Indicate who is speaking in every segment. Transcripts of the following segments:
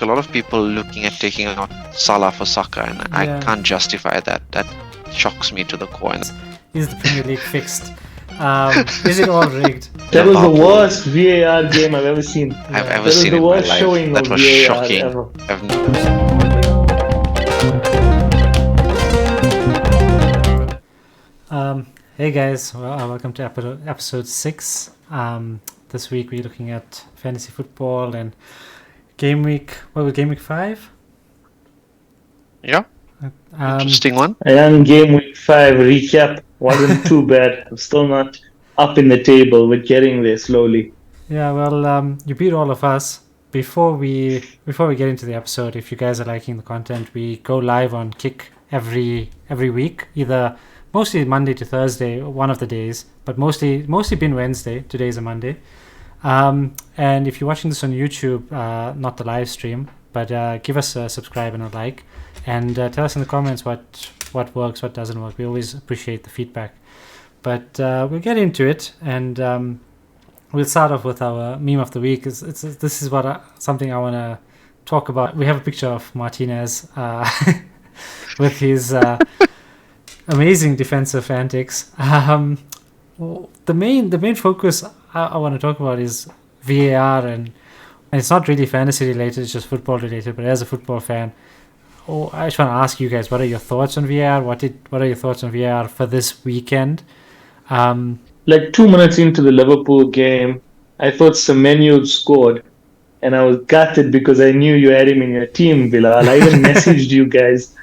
Speaker 1: a lot of people looking at taking out Salah for Saka, and I can't justify that. That shocks me to the core.
Speaker 2: Is the Premier League fixed? Is it all rigged?
Speaker 3: That was the worst VAR game I've ever seen.
Speaker 1: I've ever seen in my life.
Speaker 3: Showing
Speaker 1: that
Speaker 3: of
Speaker 1: was
Speaker 3: VAR
Speaker 1: shocking.
Speaker 3: Ever.
Speaker 2: Hey guys, welcome to episode 6. This week we're looking at fantasy football and game week. What was game week 5?
Speaker 1: Yeah. Interesting one.
Speaker 3: And game week 5 recap wasn't too bad. I'm still not up in the table, but getting there slowly.
Speaker 2: Yeah, well, you beat all of us. Before we get into the episode, if you guys are liking the content, we go live on Kick every week, mostly Monday to Thursday, one of the days, but mostly been Wednesday. Today's a Monday. And if you're watching this on YouTube, not the live stream, but give us a subscribe and a like, and tell us in the comments what works, what doesn't work. We always appreciate the feedback. But we'll get into it, and we'll start off with our meme of the week. This is something I want to talk about. We have a picture of Martinez with his amazing defensive antics. The main focus I want to talk about is VAR, and it's not really fantasy related, it's just football related. But as a football fan, I just want to ask you guys, what are your thoughts on VAR? What are your thoughts on VAR for this weekend?
Speaker 3: Like 2 minutes into the Liverpool game, I thought Semenyo scored, and I was gutted because I knew you had him in your team, Bilal. I even messaged you guys.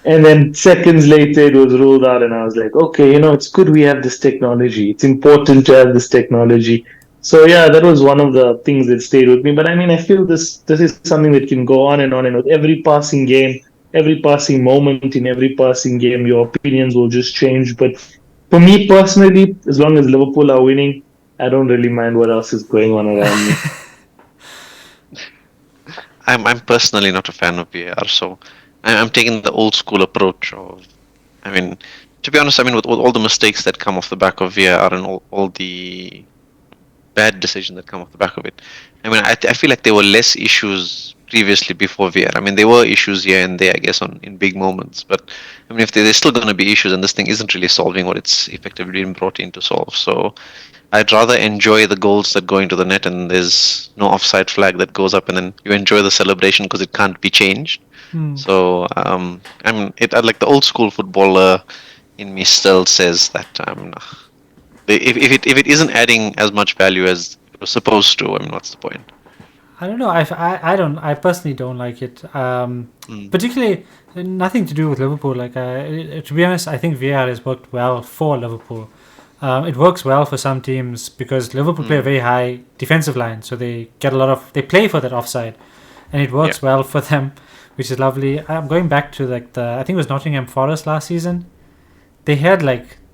Speaker 3: And then seconds later, it was ruled out, and I was like, okay, it's good we have this technology. It's important to have this technology. So, yeah, that was one of the things that stayed with me. But, I feel this is something that can go on, and with every passing game, every passing moment in every passing game, your opinions will just change. But for me personally, as long as Liverpool are winning, I don't really mind what else is going on around me.
Speaker 1: I'm personally not a fan of VAR, so I'm taking the old school approach of, to be honest, with all the mistakes that come off the back of VAR and all the bad decisions that come off the back of it, I feel like there were less issues previously before VAR. There were issues here and there, I guess, in big moments, but if there's still going to be issues, and this thing isn't really solving what it's effectively been brought in to solve. So I'd rather enjoy the goals that go into the net and there's no offside flag that goes up, and then you enjoy the celebration because it can't be changed. So like the old school footballer in me still says that if it isn't adding as much value as it was supposed to, what's the point?
Speaker 2: I don't know. I personally don't like it. Particularly, nothing to do with Liverpool. Like to be honest, I think VAR has worked well for Liverpool. It works well for some teams because Liverpool play a very high defensive line, so they get they play for that offside, and it works well for them, which is lovely. I'm going back to I think it was Nottingham Forest last season. They had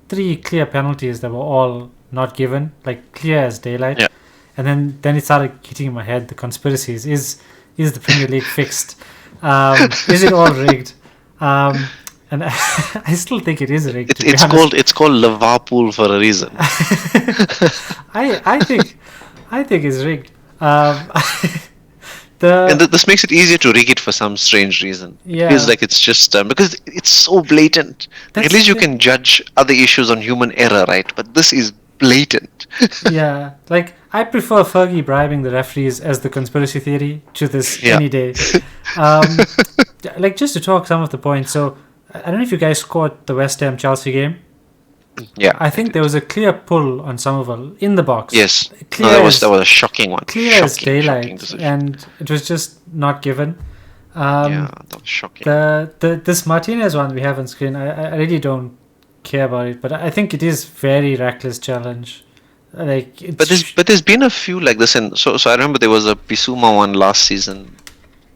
Speaker 2: 3 clear penalties that were all not given, clear as daylight. Yeah. And then it started hitting in my head, the conspiracies. Is the Premier League fixed? Is it all rigged? And I still think it is rigged.
Speaker 1: It's called Liverpool for a reason.
Speaker 2: I think it's rigged.
Speaker 1: And this makes it easier to rig it for some strange reason.
Speaker 2: Yeah.
Speaker 1: It feels like it's just because it's so blatant. At least you can judge other issues on human error, right? But this is blatant.
Speaker 2: Yeah, I prefer Fergie bribing the referees as the conspiracy theory to this any day. Just to talk some of the points. So I don't know if you guys caught the West Ham Chelsea game.
Speaker 1: Yeah,
Speaker 2: I think there was a clear pull on Somerville in the box.
Speaker 1: Yes, that was a shocking one.
Speaker 2: Clear as daylight, and it was just not given.
Speaker 1: That was shocking.
Speaker 2: This Martinez one we have on screen, I really don't care about it, but I think it is very reckless challenge.
Speaker 1: But there's been a few like this, and so I remember there was a Bissouma one last season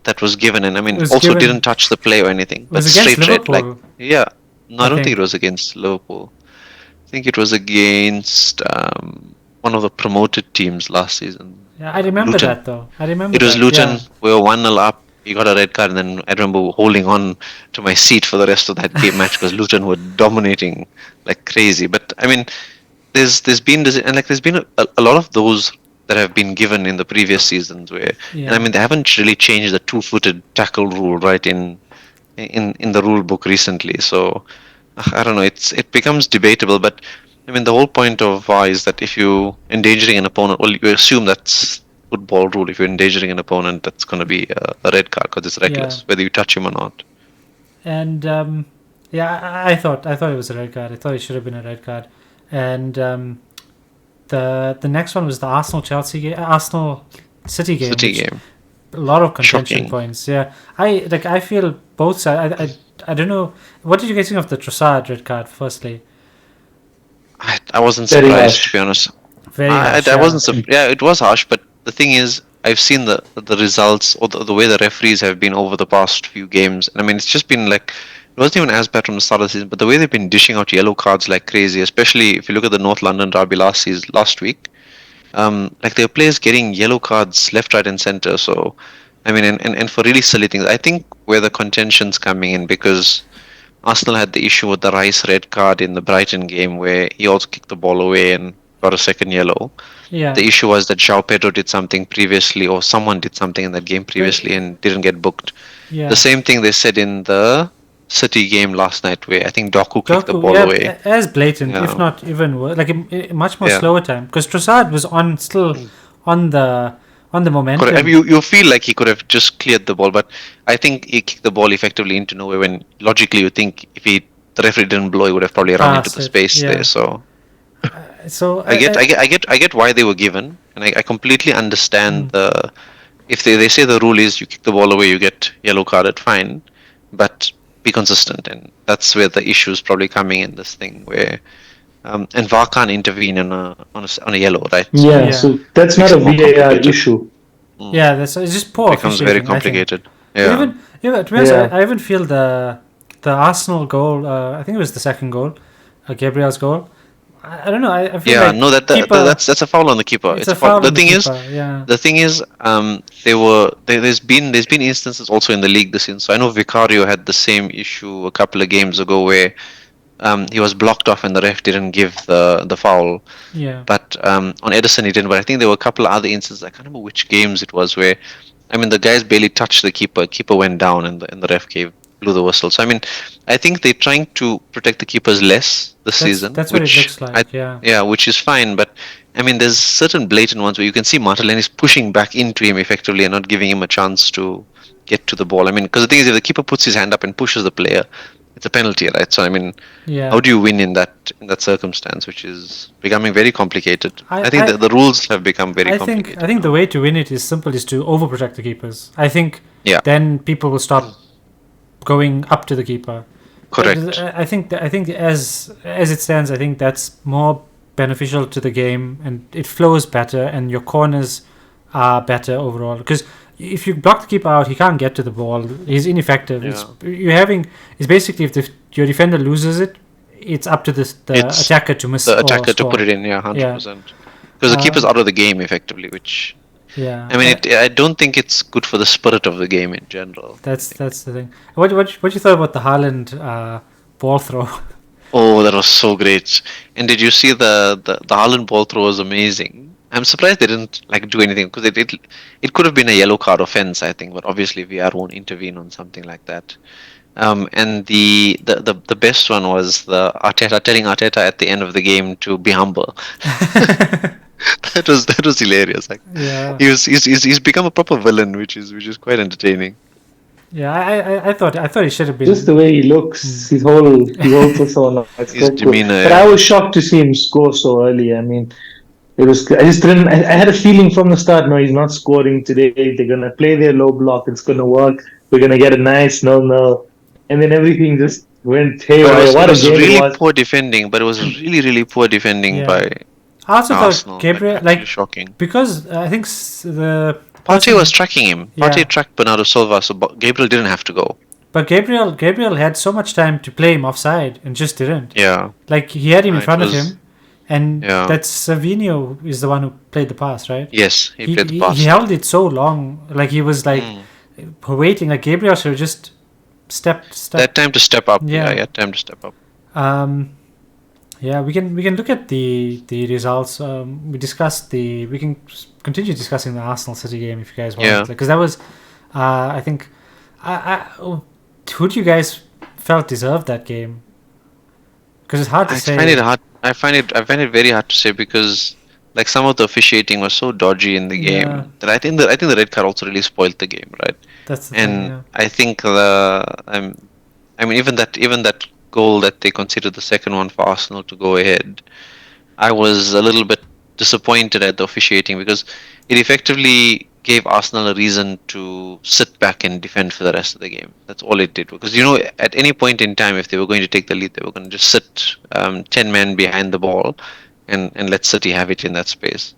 Speaker 1: that was given, and didn't touch the play or anything, but straight red. I don't think it was against Liverpool. I think it was against one of the promoted teams last season.
Speaker 2: Yeah, I remember Luton. That though.
Speaker 1: It was Luton. Yeah. We were 1-0 up. He got a red card, and then I remember holding on to my seat for the rest of that game match because Luton were dominating like crazy. But there's been a lot of those that have been given in the previous seasons.
Speaker 2: Yeah.
Speaker 1: And I mean, they haven't really changed the two-footed tackle rule, right, in the rule book recently. So I don't know. It becomes debatable, but I mean, the whole point of VAR is that if you endangering an opponent, well, you assume that's football rule. If you're endangering an opponent, that's going to be a red card because it's reckless, whether you touch him or not.
Speaker 2: And I thought it was a red card. I thought it should have been a red card. And the next one was the Arsenal City game. A lot of contention
Speaker 1: Shocking.
Speaker 2: points. Yeah, I feel both sides. I don't know. What did you guys think of the Trossard red card? Firstly,
Speaker 1: I wasn't
Speaker 3: Very
Speaker 1: surprised,
Speaker 3: harsh.
Speaker 1: to be honest.
Speaker 2: very harsh,
Speaker 1: I wasn't. Yeah, it was harsh, but the thing is, I've seen the results or the way the referees have been over the past few games. And I mean, it's just been like it wasn't even as bad from the start of the season, but the way they've been dishing out yellow cards like crazy, especially if you look at the North London derby last week. Like there were players getting yellow cards left, right, and center. So, I mean, and for really silly things. I think where the contention's coming in because Arsenal had the issue with the Rice red card in the Brighton game where he also kicked the ball away and got a second yellow.
Speaker 2: Yeah.
Speaker 1: The issue was that João Pedro did something previously, or someone did something in that game previously and didn't get booked.
Speaker 2: Yeah.
Speaker 1: The same thing they said in the City game last night, where I think Doku kicked the ball away.
Speaker 2: As blatant,
Speaker 1: Yeah.
Speaker 2: if not even worse, like a much more
Speaker 1: Yeah.
Speaker 2: slower time. Because Trossard was still on the momentum.
Speaker 1: Correct. I mean, you feel like he could have just cleared the ball, but I think he kicked the ball effectively into nowhere. When logically you think if the referee didn't blow, he would have probably run into the
Speaker 2: Passed it,
Speaker 1: space
Speaker 2: yeah.
Speaker 1: there. So
Speaker 2: So
Speaker 1: I get why they were given, and I completely understand the. If they say the rule is you kick the ball away, you get yellow carded, fine, but be consistent, and that's where the issue is probably coming in this thing where. And VAR can't intervene on a yellow, right?
Speaker 3: Yeah,
Speaker 2: Yeah.
Speaker 3: so that's not a
Speaker 1: Makes it more
Speaker 3: VAR
Speaker 1: complicated.
Speaker 3: issue.
Speaker 2: yeah, it's just poor.
Speaker 1: It becomes very
Speaker 2: officiating, I think.
Speaker 1: complicated.
Speaker 2: But
Speaker 1: Yeah.
Speaker 2: to be honest,
Speaker 3: Yeah.
Speaker 2: I even feel the Arsenal goal. I think it was the second goal, Gabriel's goal. I don't know. I feel
Speaker 1: Yeah,
Speaker 2: like
Speaker 1: no,
Speaker 2: keeper,
Speaker 1: that's a foul on the keeper.
Speaker 2: it's a foul.
Speaker 1: The
Speaker 2: on
Speaker 1: thing is,
Speaker 2: keeper, yeah.
Speaker 1: the thing is, there's been instances also in the league this season. So I know Vicario had the same issue a couple of games ago where he was blocked off and the ref didn't give the foul.
Speaker 2: Yeah.
Speaker 1: But on Edison he didn't. But I think there were a couple of other instances. I can't remember which games it was where, I mean, the guys barely touched the keeper. Keeper went down and the ref blew the whistle. So I mean, I think they're trying to protect the keepers less this season.
Speaker 2: That's what it looks like.
Speaker 1: Yeah, which is fine. But I mean, there's certain blatant ones where you can see Martinelli's pushing back into him effectively and not giving him a chance to get to the ball. I mean, because the thing is, if the keeper puts his hand up and pushes the player, it's a penalty, right? So I mean,
Speaker 2: Yeah.
Speaker 1: how do you win in that circumstance, which is becoming very complicated?
Speaker 2: I-
Speaker 1: I think
Speaker 2: I-
Speaker 1: the rules have become very
Speaker 2: I
Speaker 1: complicated.
Speaker 2: think the way to win it is simple: is to overprotect the keepers. I think
Speaker 1: Yeah.
Speaker 2: then people will stop going up to the keeper.
Speaker 1: Correct.
Speaker 2: I think as it stands, I think that's more beneficial to the game and it flows better and your corners are better overall. Because if you block the keeper out, he can't get to the ball. He's ineffective. It's basically if your defender loses it, it's up to the
Speaker 1: It's
Speaker 2: attacker to miss
Speaker 1: The
Speaker 2: or
Speaker 1: attacker to
Speaker 2: score.
Speaker 1: put it in, 100%. Because the keeper's out of the game effectively, which
Speaker 2: Yeah.
Speaker 1: I mean, I don't think it's good for the spirit of the game in general.
Speaker 2: That's the thing. What you thought about the Haaland ball throw?
Speaker 1: Oh, that was so great! And did you see the Haaland ball throw was amazing. I'm surprised they didn't do anything because it could have been a yellow card offense, I think, but obviously VR won't intervene on something like that. And the best one was the Arteta telling Arteta at the end of the game to be humble. That was hilarious.
Speaker 2: Yeah.
Speaker 1: He's become a proper villain, which is quite entertaining.
Speaker 2: Yeah, I thought he should have been.
Speaker 3: Just the way he looks, his whole persona. It's
Speaker 1: His
Speaker 3: quite cool.
Speaker 1: demeanor,
Speaker 3: But
Speaker 1: yeah.
Speaker 3: I was shocked to see him score so early. I mean, it was. I just didn't. I had a feeling from the start. No, he's not scoring today. They're gonna play their low block. It's gonna work. We're gonna get a nice 0-0, and then everything just went haywire. What
Speaker 1: It
Speaker 3: a
Speaker 1: was
Speaker 3: game
Speaker 1: really
Speaker 3: it was!
Speaker 1: poor defending, but it was really poor defending
Speaker 2: Yeah.
Speaker 1: by
Speaker 2: I also
Speaker 1: Arsenal.
Speaker 2: thought Gabriel,
Speaker 1: Actually shocking.
Speaker 2: because I think the
Speaker 1: Partey was tracking him. Partey
Speaker 2: Yeah.
Speaker 1: tracked Bernardo Silva, so Gabriel didn't have to go.
Speaker 2: But Gabriel had so much time to play him offside and just didn't.
Speaker 1: Yeah.
Speaker 2: Like he had him in
Speaker 1: It
Speaker 2: front of
Speaker 1: was-
Speaker 2: him, and
Speaker 1: Yeah.
Speaker 2: that's Savinho is the one who played the pass, right?
Speaker 1: Yes, he played the pass.
Speaker 2: He held it so long, like he was like waiting. Like Gabriel should have just stepped.
Speaker 1: That time to step up.
Speaker 2: Yeah.
Speaker 1: Yeah, he had time to step up.
Speaker 2: Yeah, we can look at the results. We can continue discussing the Arsenal City game if you guys want,
Speaker 1: Yeah.
Speaker 2: because that was, I think, who do you guys felt deserved that game? Because it's hard to say.
Speaker 1: I find it very hard to say because like some of the officiating was so dodgy in the game that I think the red card also really spoiled the game, right?
Speaker 2: That's the
Speaker 1: And
Speaker 2: thing. Yeah.
Speaker 1: I think I mean even that goal that they conceded, the second one for Arsenal to go ahead, I was a little bit disappointed at the officiating because it effectively gave Arsenal a reason to sit back and defend for the rest of the game. That's all it did. Because, at any point in time, if they were going to take the lead, they were going to just sit 10 men behind the ball and let City have it in that space,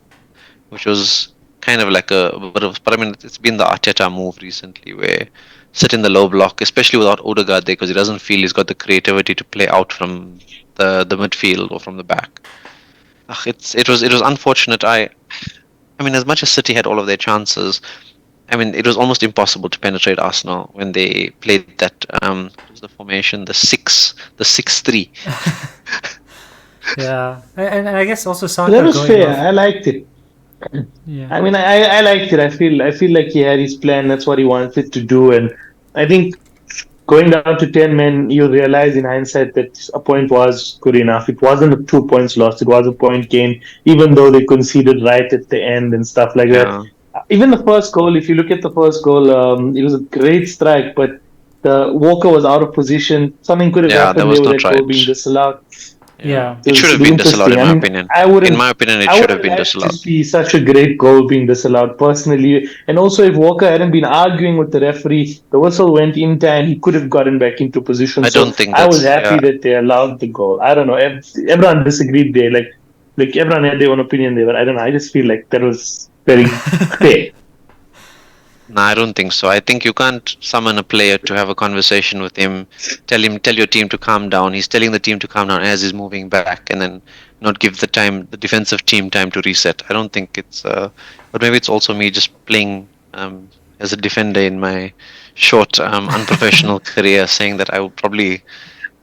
Speaker 1: which was kind of like a bit of. But I mean, it's been the Arteta move recently where sit in the low block, especially without Odegaard there, because he doesn't feel he's got the creativity to play out from the midfield or from the back. It was unfortunate. I mean, as much as City had all of their chances, I mean, it was almost impossible to penetrate Arsenal when they played that. What was the formation? The 6-3.
Speaker 2: Yeah, and I guess also Saka
Speaker 3: That was
Speaker 2: going
Speaker 3: fair.
Speaker 2: off.
Speaker 3: I liked it.
Speaker 2: Yeah.
Speaker 3: I mean, I liked it. I feel like he had his plan. That's what he wanted to do, and I think going down to 10 men, you realize in hindsight that a point was good enough. It wasn't a 2 points lost; it was a point gain, even though they conceded right at the end and stuff like that.
Speaker 1: Yeah,
Speaker 3: Even the first goal, if you look at the first goal, it was a great strike, but the Walker was out of position. Something could have
Speaker 1: yeah, that
Speaker 3: happened
Speaker 1: was
Speaker 3: there with
Speaker 1: not
Speaker 3: that goal
Speaker 1: right.
Speaker 3: being disallowed.
Speaker 2: Yeah.
Speaker 1: It should have
Speaker 3: was
Speaker 1: been disallowed, in
Speaker 3: interesting.
Speaker 1: my
Speaker 3: I mean,
Speaker 1: opinion.
Speaker 3: I wouldn't.
Speaker 1: In my opinion, it
Speaker 3: I
Speaker 1: should
Speaker 3: would
Speaker 1: have been
Speaker 3: like to
Speaker 1: disallowed.
Speaker 3: see such a great goal being disallowed personally. And also, if Walker hadn't been arguing with the referee, the whistle went in time, he could have gotten back into position.
Speaker 1: I
Speaker 3: So
Speaker 1: don't think
Speaker 3: I was
Speaker 1: that's.
Speaker 3: happy
Speaker 1: Yeah,
Speaker 3: that they allowed the goal. I don't know. Everyone disagreed there. Like everyone had their own opinion there, but I don't know. I just feel like that was very fair.
Speaker 1: no, I don't think so. I think you can't summon a player to have a conversation with him, tell your team to calm down. He's telling the team to calm down as he's moving back, and then not give the defensive team time to reset. I don't think it's. But maybe it's also me just playing as a defender in my short, unprofessional career, saying that I would probably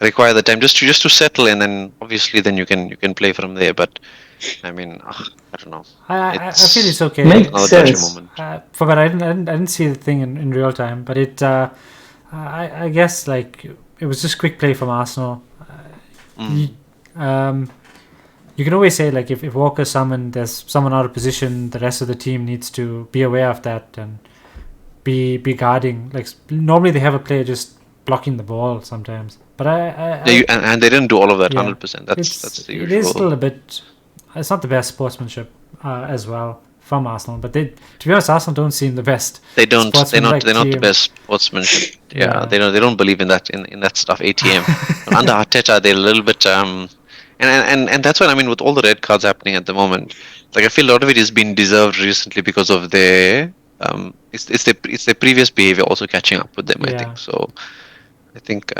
Speaker 1: require the time just to settle, and then obviously then you can play from there. But I mean, I don't know.
Speaker 2: I feel it's okay.
Speaker 3: Makes
Speaker 1: Another dodgy
Speaker 3: sense.
Speaker 1: moment.
Speaker 2: But I didn't see the thing in real time. But I guess like it was just quick play from Arsenal. You can always say like if Walker's summoned, there's someone out of position. The rest of the team needs to be aware of that and be guarding. Like normally they have a player just blocking the ball sometimes. But
Speaker 1: And they didn't do all of that
Speaker 2: Yeah.
Speaker 1: 100%. That's the
Speaker 2: it is still
Speaker 1: usual.
Speaker 2: a bit. It's not the best sportsmanship as well from Arsenal, but to be honest, Arsenal don't seem the best.
Speaker 1: They don't. They're not. They're not the
Speaker 2: team.
Speaker 1: best sportsmanship. Yeah,
Speaker 2: Yeah.
Speaker 1: They don't believe in that stuff. ATM. Under Arteta, they're a little bit and that's what I mean with all the red cards happening at the moment. Like I feel a lot of it has been deserved recently because of their it's their previous behavior also catching up with them. I
Speaker 2: Yeah.
Speaker 1: think so. I think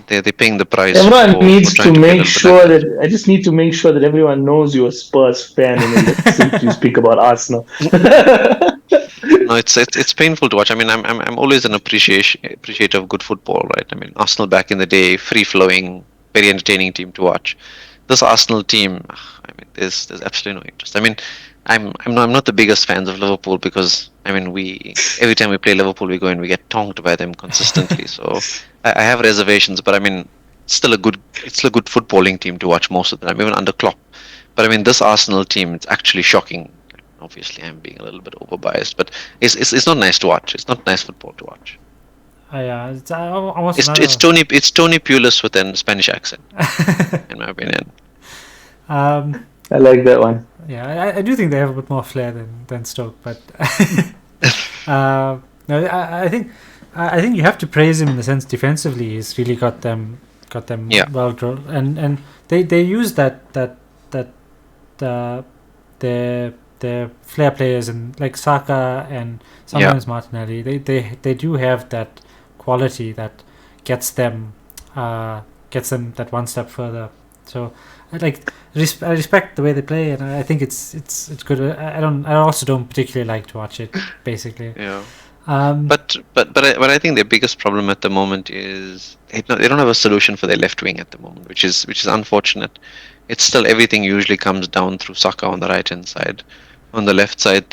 Speaker 1: they're paying the price.
Speaker 3: Everyone
Speaker 1: for
Speaker 3: needs
Speaker 1: trying
Speaker 3: to
Speaker 1: be a
Speaker 3: make
Speaker 1: little bit
Speaker 3: sure
Speaker 1: like
Speaker 3: that I just need to make sure that everyone knows you're a Spurs fan and then listen to speak about Arsenal.
Speaker 1: No, it's painful to watch. I mean, I'm always an appreciator of good football, right? I mean, Arsenal back in the day, free flowing, very entertaining team to watch. This Arsenal team, I mean, there's absolutely no interest. I mean, I'm not the biggest fans of Liverpool because I mean every time we play Liverpool we go and we get tonked by them consistently. So I have reservations, but I mean it's still a good footballing team to watch most of the time, even under Klopp. But I mean this Arsenal team, it's actually shocking. Obviously, I'm being a little bit overbiased, but it's not nice to watch. It's not nice football to watch.
Speaker 2: Yeah, it's almost
Speaker 1: It's Tony Pulis with a Spanish accent, in my opinion.
Speaker 3: I like that one.
Speaker 2: Yeah, I do think they have a bit more flair than Stoke, but no, I think you have to praise him in the sense defensively. He's really got them
Speaker 1: Yeah.
Speaker 2: well drilled, and they use their flair players and like Saka and sometimes Martinelli. They do have that quality that gets them that one step further. So I respect the way they play, and I think it's good. I also don't particularly like to watch it, basically.
Speaker 1: Yeah.
Speaker 2: But
Speaker 1: But I think their biggest problem at the moment is they don't have a solution for their left wing at the moment, which is unfortunate. it's still everything usually comes down through Saka on the right hand side. On the left side,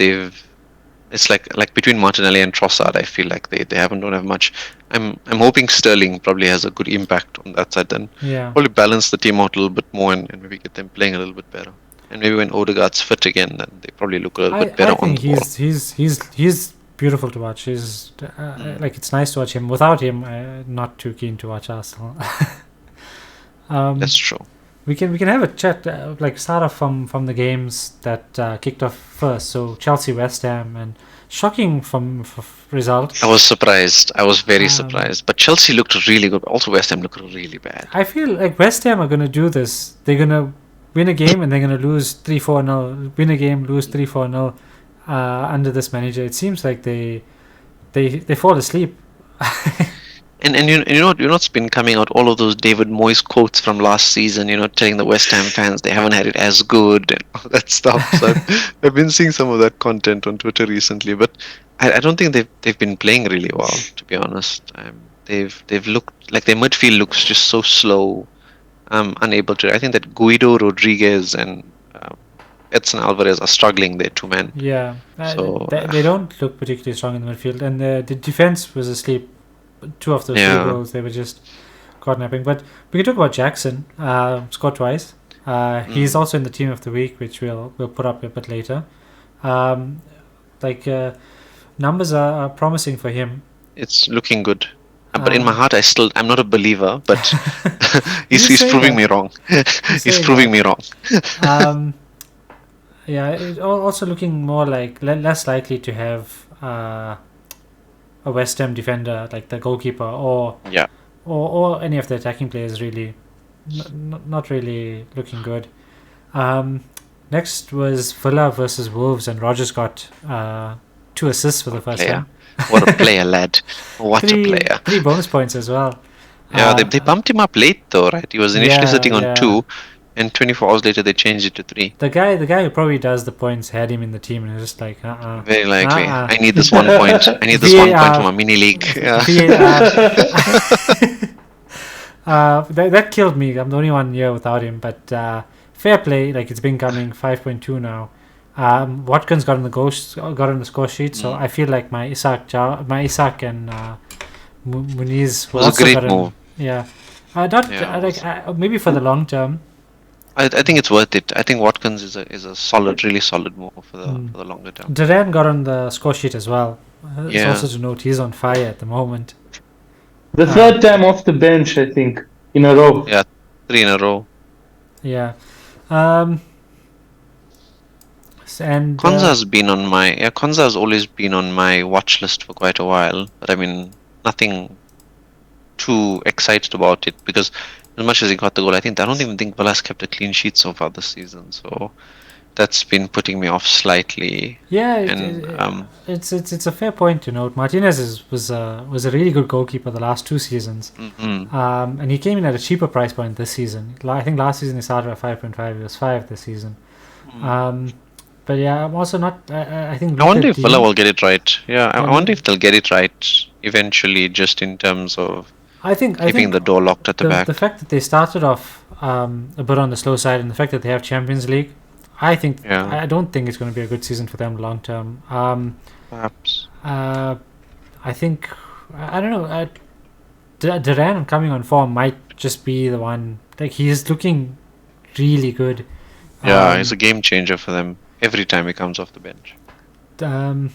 Speaker 1: it's like between Martinelli and Trossard, I feel like don't have much. I'm hoping Sterling probably has a good impact on that side. Then
Speaker 2: Yeah.
Speaker 1: probably balance the team out a little bit more and maybe get them playing a little bit better. And maybe when Odegaard's fit again, then they probably look a little bit better
Speaker 2: I
Speaker 1: on
Speaker 2: think
Speaker 1: the ball.
Speaker 2: he's beautiful to watch. He's like, it's nice to watch him. Without him, not too keen to watch Arsenal.
Speaker 1: That's true.
Speaker 2: We can have a chat, like start off from the games that kicked off first. So Chelsea, West Ham, and shocking result.
Speaker 1: I was surprised. I was very
Speaker 2: Um,
Speaker 1: surprised. But Chelsea looked really good. Also, West Ham looked really bad.
Speaker 2: I feel like West Ham are gonna do this. They're gonna win a game and they're gonna lose 3-4-0. Win a game, lose 3-4-0. Under this manager, it seems like they fall asleep.
Speaker 1: And you know what's been coming out, all of those David Moyes quotes from last season, telling the West Ham fans they haven't had it as good and all that stuff. So I've been seeing some of that content on Twitter recently, but I don't think they've been playing really well, to be honest. They've looked like their midfield looks just so slow. Unable to. I think that Guido Rodriguez and Edson Alvarez are struggling there, two men.
Speaker 2: Yeah,
Speaker 1: So,
Speaker 2: they don't look particularly strong in the midfield, and the defense was asleep. Two of those
Speaker 1: Yeah.
Speaker 2: three goals, they were just caught napping. But we can talk about Jackson. Scored twice. He's also in the team of the week, which we'll put up a bit later. Numbers are promising for him.
Speaker 1: It's looking good. But in my heart, I'm not a believer, but he's
Speaker 2: say
Speaker 1: proving
Speaker 2: that.
Speaker 1: me wrong. He's
Speaker 2: say
Speaker 1: proving me wrong.
Speaker 2: Yeah, also looking more like less likely to have a West Ham defender like the goalkeeper or
Speaker 1: Yeah.
Speaker 2: or any of the attacking players really not really looking good. Next was Villa versus Wolves, and Rogers got 2 assists for the first
Speaker 1: Player.
Speaker 2: time.
Speaker 1: What a player, lad. What a player.
Speaker 2: 3 bonus points as well.
Speaker 1: Yeah, they bumped him up late though, right? He was initially
Speaker 2: Yeah,
Speaker 1: sitting on
Speaker 2: yeah.
Speaker 1: 2, and 24 hours later they changed it to 3.
Speaker 2: The guy who probably does the points had him in the team, and it's just like
Speaker 1: Very likely.
Speaker 2: Uh-uh.
Speaker 1: I need this 1 point. I need this 1 point for my mini league. Yeah.
Speaker 2: That killed me. I'm the only one here without him. But fair play. Like, it's been coming. 5.2 now. Watkins got on the score sheet. So I feel like my Isak and Muniz
Speaker 1: Was a
Speaker 2: also
Speaker 1: great
Speaker 2: got in.
Speaker 1: move.
Speaker 2: Yeah.
Speaker 1: Yeah,
Speaker 2: Maybe for the long term.
Speaker 1: I think it's worth it. I think Watkins is a solid, really solid move for the longer term.
Speaker 2: Duran got on the score sheet as well. It's
Speaker 1: Yeah.
Speaker 2: also to note he's on fire at the moment.
Speaker 3: The third time off the bench, I think, in a row.
Speaker 1: Yeah, 3 in a row.
Speaker 2: Yeah. And
Speaker 1: Konza has always been on my watch list for quite a while, but I mean nothing too excited about it because as much as he got the goal, I don't even think Villa's kept a clean sheet so far this season, so that's been putting me off slightly.
Speaker 2: yeah,
Speaker 1: And
Speaker 2: it's a fair point to note. Martinez was a really good goalkeeper the last 2 seasons, and he came in at a cheaper price point this season. I think last season he started at 5.5. He was 5 this season. But yeah, I'm also not. I think.
Speaker 1: I wonder if Villa will get it right. Yeah, I wonder if they'll get it right eventually, just in terms of keeping the door locked at the back.
Speaker 2: The fact that they started off a bit on the slow side, and the fact that they have Champions League, I don't think it's going to be a good season for them long term.
Speaker 1: Perhaps.
Speaker 2: I think I don't know. Duran coming on form might just be the one. Like, he's looking really good.
Speaker 1: Yeah, he's a game changer for them every time he comes off the bench.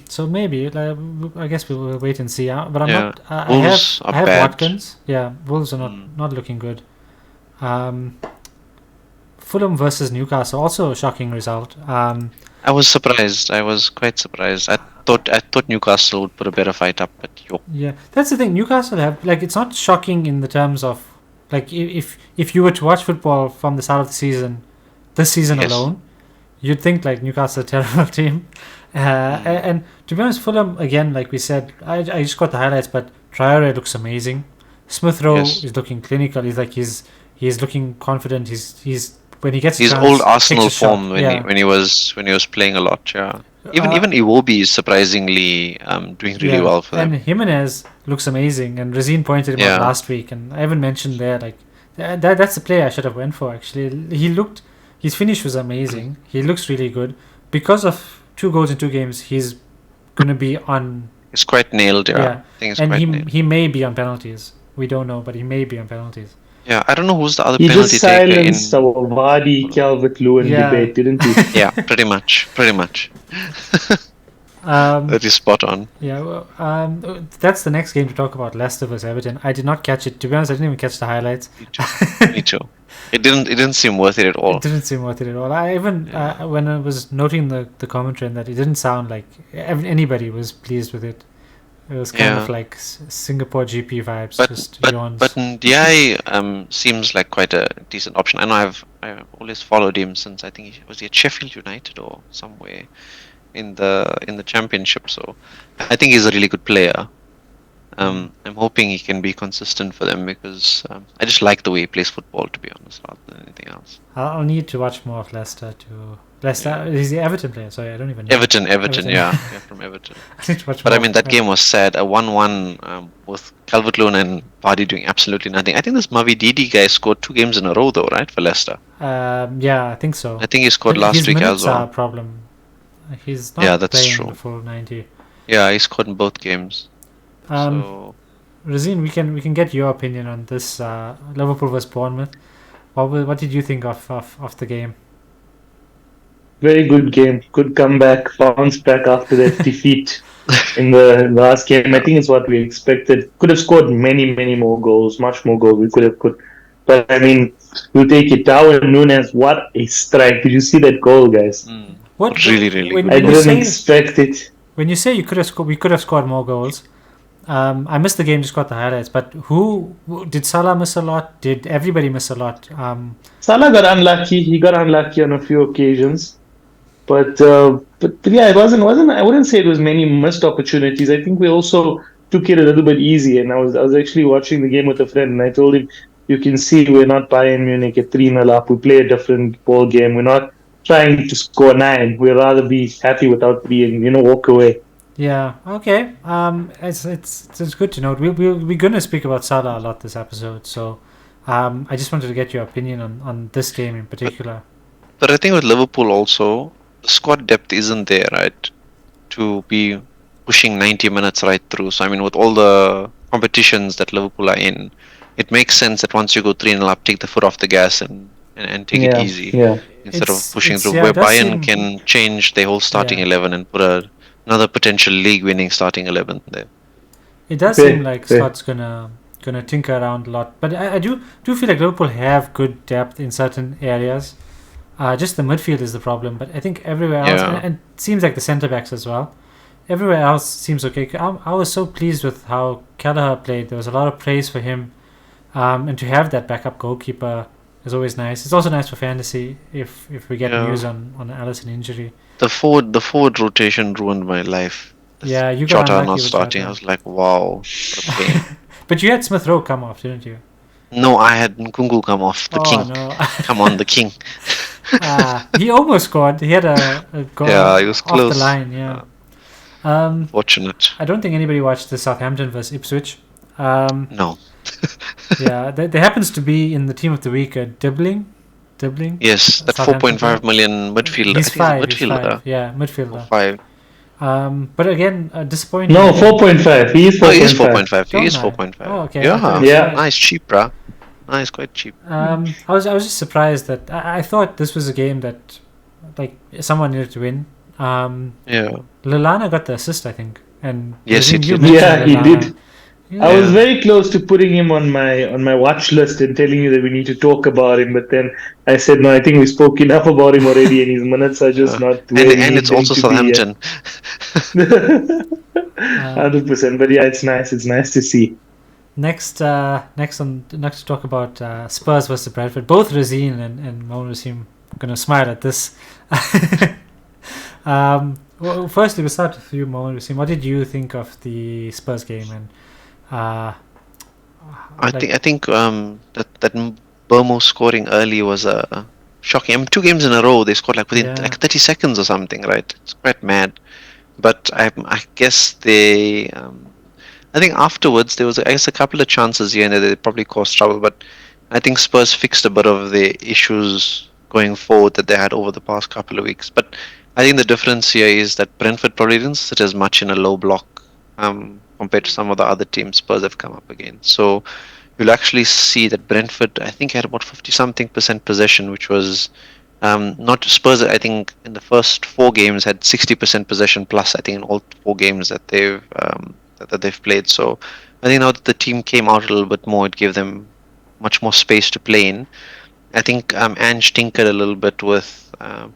Speaker 2: So maybe I guess we'll wait and see. But I'm
Speaker 1: Yeah.
Speaker 2: not. I
Speaker 1: Wolves
Speaker 2: have
Speaker 1: are bad.
Speaker 2: Watkins. Yeah, Wolves are not looking good. Fulham versus Newcastle, also a shocking result.
Speaker 1: I was surprised. I was quite surprised. I thought Newcastle would put a better fight up, but
Speaker 2: Yeah, that's the thing. Newcastle have, like, it's not shocking in the terms of, like, if you were to watch football from the start of the season, this season
Speaker 1: Yes.
Speaker 2: alone, you'd think like Newcastle a terrible team. And to be honest, Fulham, again, like we said, I just got the highlights, but Traore looks amazing. Smith Rowe
Speaker 1: Yes.
Speaker 2: is looking clinical. He's looking confident. He's when he gets a
Speaker 1: his
Speaker 2: chance,
Speaker 1: old
Speaker 2: takes
Speaker 1: Arsenal
Speaker 2: a shot.
Speaker 1: form when he was playing a lot. Yeah, even Iwobi is surprisingly doing really well for them.
Speaker 2: And Jimenez looks amazing. And Razeen pointed him out
Speaker 1: Yeah.
Speaker 2: last week, and I haven't mentioned there, like that's the player I should have went for. Actually, he looked His finish was amazing. He looks really good. Because of 2 goals in 2 games, he's gonna be on.
Speaker 1: It's quite nailed, yeah.
Speaker 2: Yeah,
Speaker 1: I think it's
Speaker 2: and
Speaker 1: quite nailed.
Speaker 2: he may be on penalties. We don't know, but he may be on penalties.
Speaker 1: Yeah, I don't know who's the other
Speaker 3: He
Speaker 1: penalty
Speaker 3: just
Speaker 1: taker in.
Speaker 3: silenced our Vardy Calvert-Lewin
Speaker 2: Yeah.
Speaker 3: debate, didn't he?
Speaker 1: Yeah, pretty much. That is spot on.
Speaker 2: Yeah, well, that's the next game to talk about, Leicester vs Everton. I did not catch it. To be honest, I didn't even catch the highlights.
Speaker 1: Me too. It didn't seem worth it at all.
Speaker 2: It didn't seem worth it at all. I even when I was noting the commentary and that, it didn't sound like anybody was pleased with it. It was kind of like Singapore GP vibes.
Speaker 1: But
Speaker 2: yawns.
Speaker 1: Ndiaye seems like quite a decent option. I know I've always followed him since I think he at Sheffield United or somewhere in the championship. So I think he's a really good player. I'm hoping he can be consistent for them because I just like the way he plays football, to be honest, rather than anything else.
Speaker 2: I'll need to watch more of Leicester. He's the Everton player. Sorry, I don't even know.
Speaker 1: Everton, yeah, from Everton.
Speaker 2: I need to watch
Speaker 1: But
Speaker 2: more.
Speaker 1: I mean, that game was sad. A 1-1 with Calvert-Lewin and Vardy doing absolutely nothing. I think this Mavi Didi guy scored 2 games in a row, though, right, for Leicester?
Speaker 2: Yeah, I think so.
Speaker 1: I think he scored last
Speaker 2: His
Speaker 1: week
Speaker 2: minutes
Speaker 1: as well.
Speaker 2: are a problem. He's not
Speaker 1: that's
Speaker 2: playing
Speaker 1: true.
Speaker 2: the full 90.
Speaker 1: Yeah, he scored in both games. So
Speaker 2: Razeen, we can get your opinion on this Liverpool vs Bournemouth. What did you think of the game?
Speaker 3: Very good game. Good comeback. Bounced back after that defeat in the last game. I think it's what we expected. Could have scored many more goals. Much more goals we could have put. But I mean, we'll take it. Darwin Núñez, what a strike. Did you see that goal, guys?
Speaker 1: really good.
Speaker 3: I didn't expect it.
Speaker 2: When you say we could have scored more goals, I missed the game, just got the highlights. But who did Salah miss a lot? Did everybody miss a lot?
Speaker 3: Salah got unlucky. He got unlucky on a few occasions, but yeah, it wasn't. I wouldn't say it was many missed opportunities. I think we also took it a little bit easy. And I was actually watching the game with a friend, and I told him, "You can see we're not Bayern Munich at 3-0 up. We play a different ball game. We're not trying to score 9. We'd rather be happy without 3 and walk away."
Speaker 2: Yeah. Okay. It's good to know. We're gonna speak about Salah a lot this episode, so I just wanted to get your opinion on this game in particular.
Speaker 1: But I think with Liverpool also, the squad depth isn't there, right? To be pushing 90 minutes right through. So I mean, with all the competitions that Liverpool are in, it makes sense that once you go 3-0 up, take the foot off the gas and take it easy instead of pushing through. Where Bayern can change their whole starting 11 and put another potential league-winning starting 11 there.
Speaker 2: It does seem like Scott's gonna tinker around a lot, but I do feel like Liverpool have good depth in certain areas. Just the midfield is the problem, but I think everywhere else, and it seems like the centre backs as well. Everywhere else seems okay. I was so pleased with how Kelleher played. There was a lot of praise for him, and to have that backup goalkeeper is always nice. It's also nice for fantasy if we get news on an Alisson injury.
Speaker 1: The forward rotation ruined my life.
Speaker 2: Yeah, you got
Speaker 1: Jota
Speaker 2: unlucky
Speaker 1: not
Speaker 2: with
Speaker 1: starting.
Speaker 2: Jota.
Speaker 1: I was like, wow, what a pain.
Speaker 2: But you had Smith Rowe come off, didn't you?
Speaker 1: No, I had Nkunku come off. The king.
Speaker 2: No.
Speaker 1: Come on, the king.
Speaker 2: He almost scored. He had a goal
Speaker 1: he was
Speaker 2: off
Speaker 1: close.
Speaker 2: the line. Yeah.
Speaker 1: Fortunate.
Speaker 2: I don't think anybody watched the Southampton vs Ipswich.
Speaker 1: No.
Speaker 2: Yeah, there happens to be in the team of the week Dibbling.
Speaker 1: Yes, that 4.5 million midfielder.
Speaker 2: He's five.
Speaker 1: Midfielder.
Speaker 2: Midfielder.
Speaker 1: 5.
Speaker 2: But again, disappointing.
Speaker 3: No, 4.5. He is 4.5.
Speaker 1: Oh, he is 4.5. He is 4.5.
Speaker 2: Oh, okay.
Speaker 1: Yeah. Nice, cheap, bruh. Nice, quite cheap.
Speaker 2: I was just surprised that I thought this was a game that like someone needed to win. Lallana got the assist, I think, and
Speaker 1: yes, he did.
Speaker 3: Yeah, he did. Yeah. I was very close to putting him on my watch list and telling you that we need to talk about him, but then I said no. I think we spoke enough about him already, and his minutes are just not.
Speaker 1: And it's also Southampton.
Speaker 3: 100%. But yeah, it's nice. It's nice to see.
Speaker 2: Next to talk about Spurs versus Bradford. Both Razeen and Mohammed seem gonna smile at this. Well, firstly, we'll start with you, Mohammed Waseem. What did you think of the Spurs game? And
Speaker 1: I think that Burmo scoring early was shocking. I mean, 2 games in a row they scored within 30 seconds or something, right? It's quite mad. But I guess they. I think afterwards there was a couple of chances here and there that probably caused trouble, but I think Spurs fixed a bit of the issues going forward that they had over the past couple of weeks. But I think the difference here is that Brentford probably didn't sit as much in a low block compared to some of the other teams Spurs have come up against. So you'll actually see that Brentford, I think, had about 50 something percent possession, which was not Spurs. I think in the first 4 games had 60% possession plus. I think in all 4 games that they've played. So I think now that the team came out a little bit more, it gave them much more space to play in. I think Ange tinkered a little bit with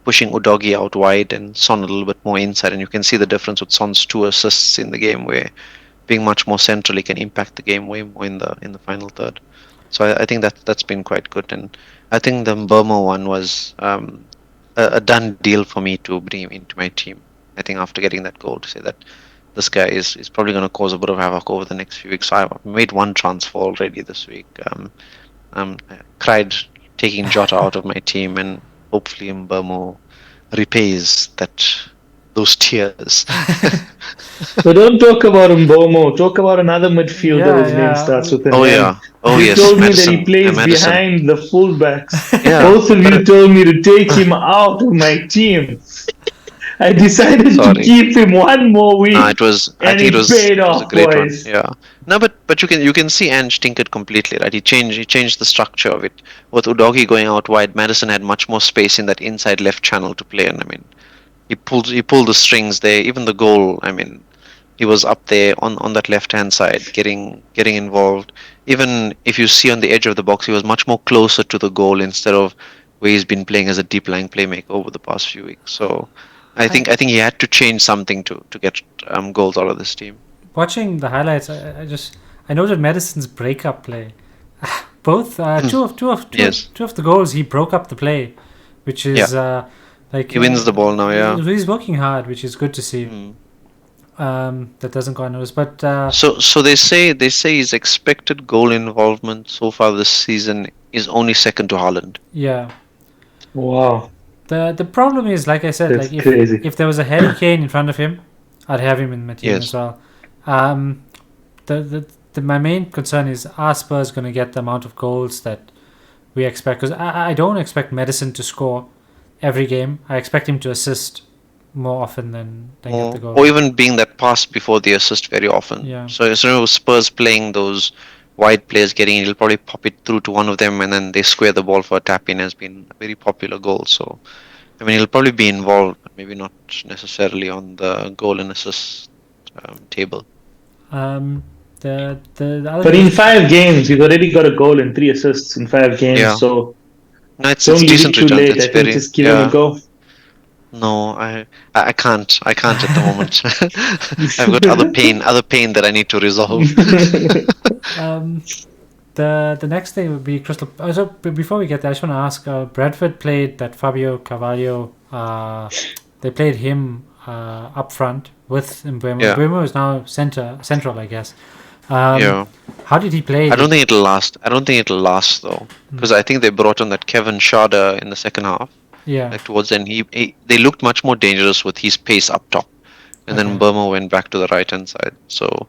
Speaker 1: pushing Udogi out wide and Son a little bit more inside, and you can see the difference with Son's 2 assists in the game, where being much more central, he can impact the game way more in the final third. So I think that's been quite good, and I think the Burma one was a done deal for me to bring him into my team. I think after getting that goal, to say that this guy is probably going to cause a bit of havoc over the next few weeks. So I've made one transfer already this week. I cried taking Jota out of my team, and hopefully Mbomo repays those tears.
Speaker 3: So don't talk about Mbomo. Talk about another midfielder
Speaker 2: Yeah,
Speaker 3: whose name starts with an
Speaker 1: Oh
Speaker 3: M.
Speaker 1: yeah, oh
Speaker 3: You
Speaker 1: yes,
Speaker 3: told me that
Speaker 1: Madison.
Speaker 3: he plays
Speaker 1: Madison.
Speaker 3: behind the fullbacks.
Speaker 1: Yeah,
Speaker 3: Both of you
Speaker 1: but
Speaker 3: told me to take him out of my team. I decided to
Speaker 1: sorry.
Speaker 3: keep him one more week,
Speaker 1: No, it was. I
Speaker 3: and
Speaker 1: think
Speaker 3: it paid
Speaker 1: it was a
Speaker 3: off,
Speaker 1: great one.
Speaker 3: boys.
Speaker 1: Yeah. No, but you can see Ange tinkered completely, right? He changed the structure of it. With Udogi going out wide, Madison had much more space in that inside left channel to play in. I mean, he pulled the strings there. Even the goal, I mean, he was up there on that left hand side, getting involved. Even if you see on the edge of the box, he was much more closer to the goal instead of where he's been playing as a deep lying playmaker over the past few weeks. So I think he had to change something to get goals out of this team.
Speaker 2: Watching the highlights, I noted Madison's breakup play. Both
Speaker 1: Yes.
Speaker 2: two of the goals, he broke up the play, which is like
Speaker 1: He wins the ball now. Yeah.
Speaker 2: he's working hard, which is good to see.
Speaker 1: Mm.
Speaker 2: That doesn't go unnoticed, but
Speaker 1: So they say his expected goal involvement so far this season is only second to Haaland.
Speaker 2: yeah.
Speaker 3: Wow,
Speaker 2: The problem is, like I said,
Speaker 3: that's
Speaker 2: like
Speaker 3: crazy.
Speaker 2: if there was a Harry Kane in front of him, I'd have him in my team
Speaker 1: Yes.
Speaker 2: as well. My main concern is, are Spurs going to get the amount of goals that we expect? Because I don't expect Madison to score every game. I expect him to assist more often than get the goal.
Speaker 1: Or even being that pass before the assist very often.
Speaker 2: Yeah.
Speaker 1: So Spurs playing those wide players getting it, he'll probably pop it through to one of them and then they square the ball for a tap in has been a very popular goal. So I mean he'll probably be involved, but maybe not necessarily on the goal and assist table.
Speaker 2: The other
Speaker 3: But in 5 games, you've already got a goal and 3 assists in 5 games.
Speaker 1: Yeah.
Speaker 3: So
Speaker 1: No, it's
Speaker 3: don't leave it
Speaker 1: decent
Speaker 3: too
Speaker 1: returns.
Speaker 3: late.
Speaker 1: It's
Speaker 3: I think
Speaker 1: very
Speaker 3: just give him a go.
Speaker 1: No, I can't at the moment. I've got other pain that I need to resolve.
Speaker 2: The next thing would be Crystal. So before we get there, I just want to ask. Bradford played that Fabio Carvalho. They played him up front with Mbeumo.
Speaker 1: Yeah.
Speaker 2: Mbeumo is now central, I guess.
Speaker 1: Yeah.
Speaker 2: How did he play?
Speaker 1: I don't think it'll last. I don't think it'll last though, because I think they brought on that Kevin Schade in the second half.
Speaker 2: Yeah.
Speaker 1: Like towards the end, they looked much more dangerous with his pace up top, and then
Speaker 2: Okay.
Speaker 1: Burma went back to the right hand side. So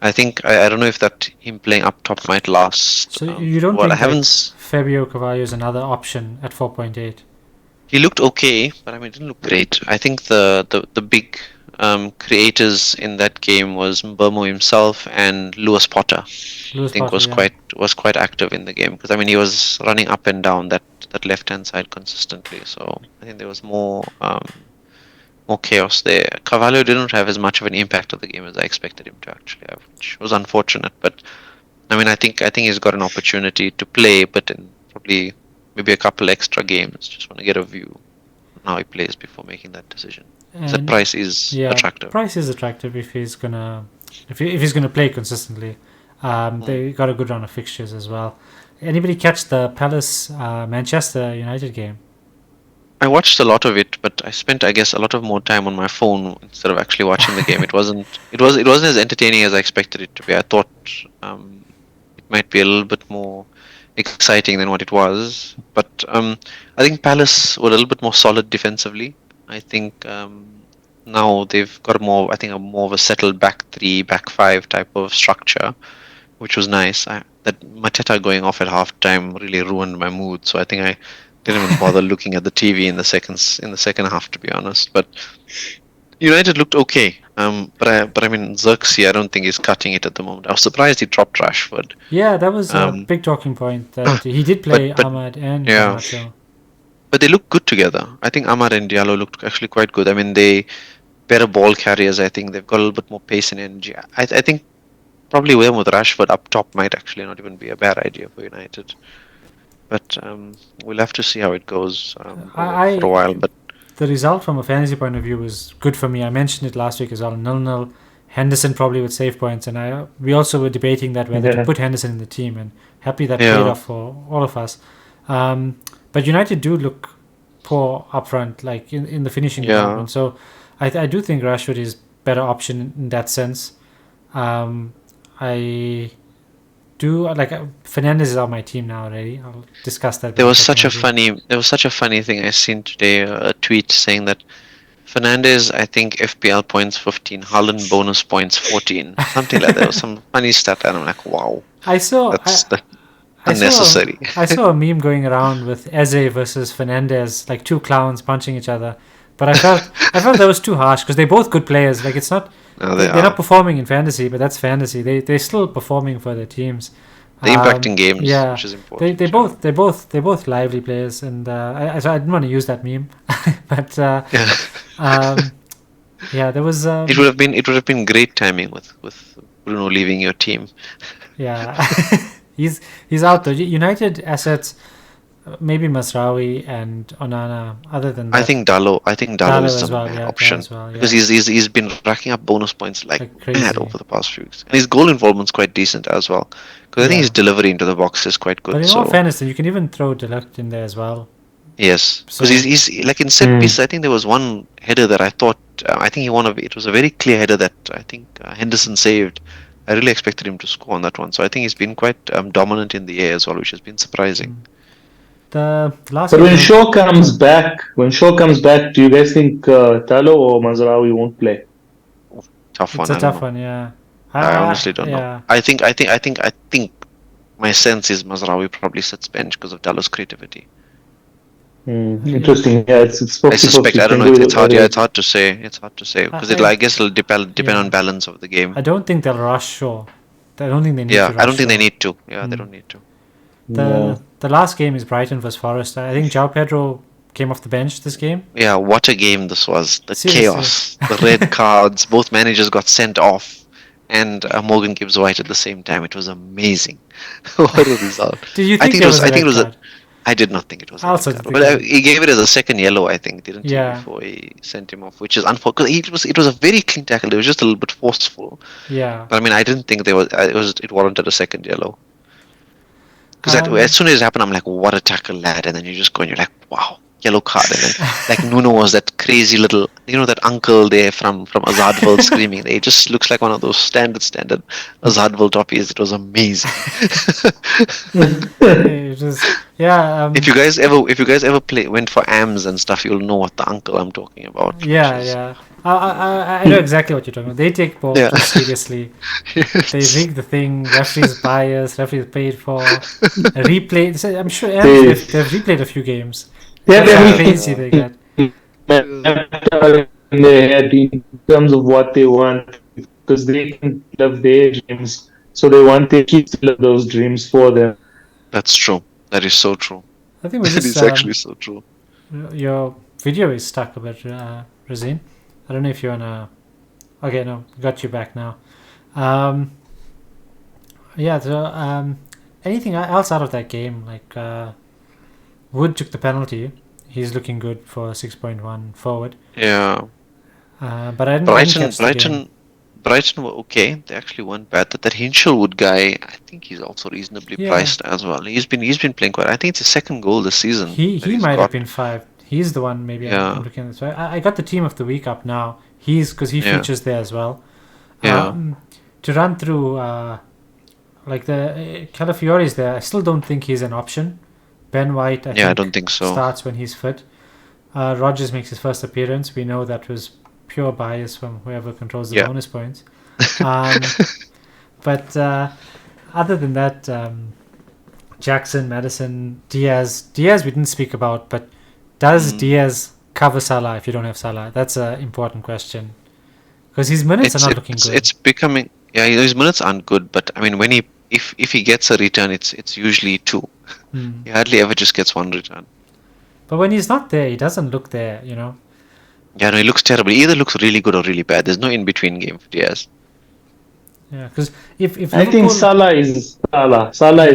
Speaker 1: I think I don't know if that him playing up top might last.
Speaker 2: So you don't
Speaker 1: well, I
Speaker 2: think
Speaker 1: haven't.
Speaker 2: Fabio Carvalho is another option at 4.8?
Speaker 1: He looked okay, but I mean, it didn't look great. I think the big creators in that game was Burma himself and Lewis Potter. I think was quite active in the game, because I mean he was running up and down that left hand side consistently. So I think there was more chaos there. Carvalho didn't have as much of an impact on the game as I expected him to actually have, which was unfortunate. But I mean I think he's got an opportunity to play, but in probably maybe a couple extra games. Just want to get a view on how he plays before making that decision. That price is attractive.
Speaker 2: Price is attractive if he's gonna play consistently. They got a good run of fixtures as well. Anybody catch the Palace Manchester United game?
Speaker 1: I watched a lot of it, but I spent, I guess, a lot of more time on my phone instead of actually watching the game. It wasn't as entertaining as I expected it to be. I thought it might be a little bbit more exciting than what it was, but I think Palace were a little bit more solid defensively. I think now they've got more of a settled back 3, back 5 type of structure, which was nice. That Mateta going off at halftime really ruined my mood. So I think Didn't even bother looking at the TV in the second half, to be honest. But United looked okay. But I mean, Xerxes, I don't think he's cutting it at the moment. I was surprised he dropped Rashford.
Speaker 2: Yeah, that was a
Speaker 1: Um,
Speaker 2: big talking point that he did play
Speaker 1: but
Speaker 2: Ahmad and
Speaker 1: yeah,
Speaker 2: Garnacho.
Speaker 1: but they look good together. I think Amad and Diallo looked actually quite good. I mean, they better ball carriers. I think they've got a little bit more pace and energy. I think probably them with Rashford up top might actually not even be a bad idea for United. But we'll have to see how it goes for a while. But
Speaker 2: The result from a fantasy point of view was good for me. I mentioned it last week as well. 0-0. Henderson probably would save points, and we also were debating that whether to put Henderson in the team, and happy that paid off for all of us. But United do look poor up front, like in the finishing department. So I do think Rashford is better option in that sense. I do like Fernandes is on my team now already. I'll discuss that.
Speaker 1: there was such a funny thing I seen today. A tweet saying that Fernandes, I think FPL points 15, Haaland bonus points 14, something like that. There was some funny stat, and I'm like, wow, that's unnecessary.
Speaker 2: I saw a meme going around with Eze versus Fernandes, like two clowns punching each other. But I felt that was too harsh because they're both good players. Like it's not, they're not performing in fantasy, but that's fantasy. They're still performing for their teams.
Speaker 1: They're impacting games, which is important.
Speaker 2: They're both lively players, and I didn't want to use that meme, but there was.
Speaker 1: It would have been great timing with Bruno leaving your team.
Speaker 2: Yeah, he's out though. United assets. Maybe Masraoui and Onana. Other than that,
Speaker 1: I think Dallo is the option because he's been racking up bonus points like mad over the past few weeks, and his goal involvement's quite decent as well. Because I think his delivery into the box is quite good.
Speaker 2: But in all fairness, you can even throw Delict in there as well.
Speaker 1: Yes, because he's like in set pieces. I think there was one header that I thought I think he won it was a very clear header that I think Henderson saved. I really expected him to score on that one, so I think he's been quite dominant in the air as well, which has been surprising.
Speaker 2: The last.
Speaker 3: But when Shaw comes back, do you guys think Talo or Mazraoui won't play?
Speaker 1: Tough one.
Speaker 2: It's a tough one, yeah.
Speaker 1: I honestly don't know. I think my sense is Mazraoui probably sits bench because of Talo's creativity.
Speaker 3: Interesting. Yeah, it's
Speaker 1: I suspect. I don't know. It's hard. Yeah, it's hard to say. Because I guess it'll depend on balance of the game.
Speaker 2: I don't think they'll rush Shaw. I don't think they need to.
Speaker 1: Yeah, I don't think they need to. Yeah, they don't need to.
Speaker 2: The last game is Brighton vs Forest. I think João Pedro came off the bench this game.
Speaker 1: Yeah, what a game this was. The chaos, the red cards, both managers got sent off, and Morgan Gibbs White at the same time. It was amazing. What a result.
Speaker 2: Did you think it was
Speaker 1: I did not think it was but he gave it as a second yellow, I think, didn't he, before he sent him off, which is unfortunate. It was a very clean tackle. It was just a little bit forceful.
Speaker 2: Yeah.
Speaker 1: But I mean, I didn't think it warranted a second yellow. Because as soon as it happened, I'm like, what a tackle, lad. And then you just go and you're like, wow, yellow card. And then like Nuno was that crazy little, that uncle there from Azadville screaming. He just looks like one of those standard Azadville toppies. It was amazing. If you guys ever went for AMs and stuff, you'll know what the uncle I'm talking about.
Speaker 2: Yeah. I know exactly what you're talking about. They take ball seriously. Yes. They rig the thing. Referees bias. Referees paid for. Replay. I'm sure they've replayed a few games.
Speaker 3: Yeah,
Speaker 2: crazy they get.
Speaker 3: In their head in terms of what they want, because they love their dreams, so they want their kids to love those dreams for them.
Speaker 1: That's true. That is so true.
Speaker 2: I think
Speaker 1: that is actually so true.
Speaker 2: Your video is stuck a bit, Razeen. I don't know if you wanna. Okay, no, got you back now. Anything else out of that game? Like Wood took the penalty. He's looking good for 6.1 forward.
Speaker 1: Yeah.
Speaker 2: But I didn't.
Speaker 1: Brighton were okay. They actually weren't bad. That Hinchelwood guy, I think he's also reasonably priced as well. He's been playing quite. I think it's his second goal this season.
Speaker 2: He might have been 5. He's the one. Maybe I'm looking at this. I got the team of the week up now. Because he features there as well. To run through, like the Calafiori's there. I still don't think he's an option. Ben White, I don't think so. Starts when he's fit. Rodgers makes his first appearance. We know that was pure bias from whoever controls the bonus points. But other than that, Jackson, Madison, Diaz. Diaz we didn't speak about, but does Diaz cover Salah if you don't have Salah? That's an important question. Because his minutes are not looking good.
Speaker 1: It's becoming, his minutes aren't good, but I mean, when if he gets a return, it's usually 2. He hardly ever just gets 1 return.
Speaker 2: But when he's not there, he doesn't look there, you know.
Speaker 1: Yeah, no, he looks terrible. He either looks really good or really bad. There's no in between game for Diaz.
Speaker 2: Yeah, because if
Speaker 3: I think Salah is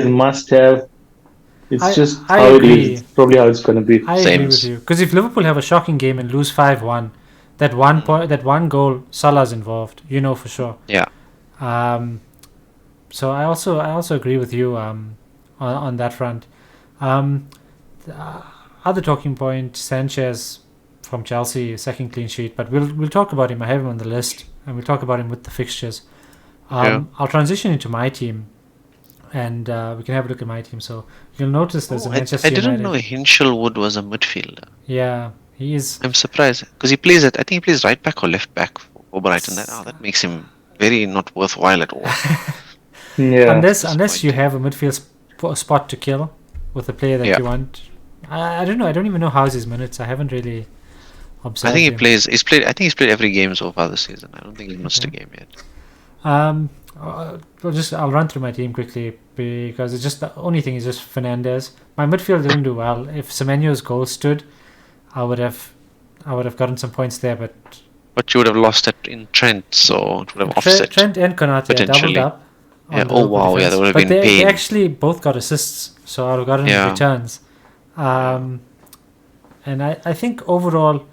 Speaker 3: must have. It's just
Speaker 2: I
Speaker 3: how
Speaker 2: agree.
Speaker 3: it is. It's probably how it's going to be.
Speaker 2: I agree with you. Because if Liverpool have a shocking game and lose 5-1, that one goal, Salah's involved. You know for sure.
Speaker 1: Yeah.
Speaker 2: So I also agree with you on that front. The other talking point, Sanchez from Chelsea, second clean sheet, but we'll talk about him. I have him on the list, and we'll talk about him with the fixtures. I'll transition into my team, and we can have a look at my team. So you'll notice there's a Manchester United.
Speaker 1: I didn't know Hinchelwood was a midfielder.
Speaker 2: Yeah, he is.
Speaker 1: I'm surprised because he plays I think he plays right back or left back for Brighton. That makes him very not worthwhile at all.
Speaker 3: Yeah.
Speaker 2: Unless you have a midfield spot to kill with a player that you want. I don't know. I don't even know how's his minutes. I haven't really observed.
Speaker 1: I think he's played every game so far this season. I don't think he's missed a game yet.
Speaker 2: I'll run through my team quickly because it's just the only thing is just Fernandes. My midfield didn't do well. If Semenyo's goal stood, I would have gotten some points there, but
Speaker 1: you would have lost it in Trent, so it would have offset.
Speaker 2: Trent and Konate doubled up.
Speaker 1: Yeah. Oh wow. Defense. Yeah, that would have been
Speaker 2: pain.
Speaker 1: They
Speaker 2: actually both got assists, so I would have gotten returns. And I think overall,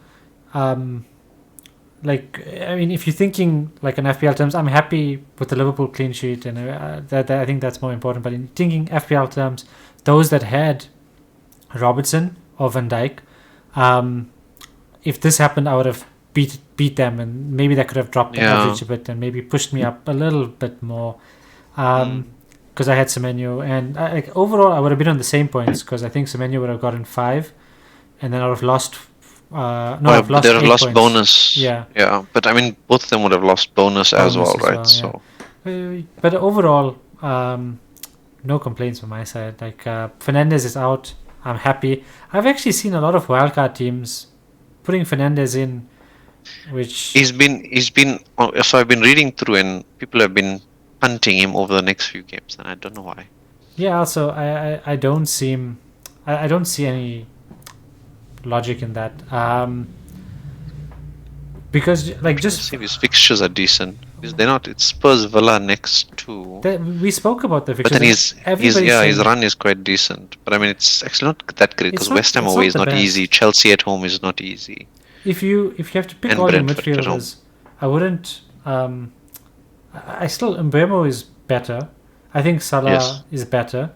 Speaker 2: if you're thinking like in FPL terms, I'm happy with the Liverpool clean sheet, and that I think that's more important. But in thinking FPL terms, those that had Robertson or Van Dijk, if this happened, I would have beat them, and maybe that could have dropped the average a bit and maybe pushed me up a little bit more. Because I had Semenyo, and overall I would have been on the same points because I think Semenyo would have gotten 5, and then I would have lost.
Speaker 1: They would have lost
Speaker 2: points.
Speaker 1: Bonus.
Speaker 2: Yeah.
Speaker 1: But I mean, both of them would have lost bonus as well, right?
Speaker 2: Yeah.
Speaker 1: So.
Speaker 2: But overall, no complaints from my side. Fernandes is out. I'm happy. I've actually seen a lot of wildcard teams putting Fernandes in, which
Speaker 1: he's been. So I've been reading through, and people have been punting him over the next few games, and I don't know why.
Speaker 2: Yeah. Also, I don't see any logic in that. Because just
Speaker 1: his fixtures are decent. They're not. It's Spurs, Villa next to.
Speaker 2: We spoke about the fixtures.
Speaker 1: But then his run is quite decent. But I mean, it's actually not that great because West Ham away is not easy. Chelsea at home is not easy.
Speaker 2: If you have to pick
Speaker 1: and
Speaker 2: all your
Speaker 1: Brentford
Speaker 2: midfielders, I wouldn't. I still Mbeumo is better. I think Salah is better.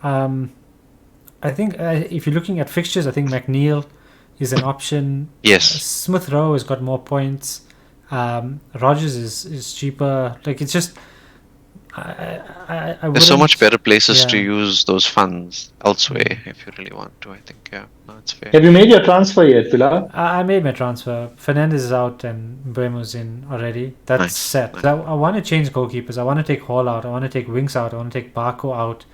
Speaker 2: I think if you're looking at fixtures, I think McNeil is an option.
Speaker 1: Yes.
Speaker 2: Smith Rowe has got more points. Rodgers is cheaper. It's just I
Speaker 1: there's so much better places to use those funds elsewhere if you really want to. I think that's fair.
Speaker 3: Have you made your transfer yet, Bilal?
Speaker 2: I made my transfer. Fernandes is out and Mbeumo's in already. That's set.
Speaker 1: Nice.
Speaker 2: I want to change goalkeepers. I want to take Hall out. I want to take Winks out. I want to take Barco out.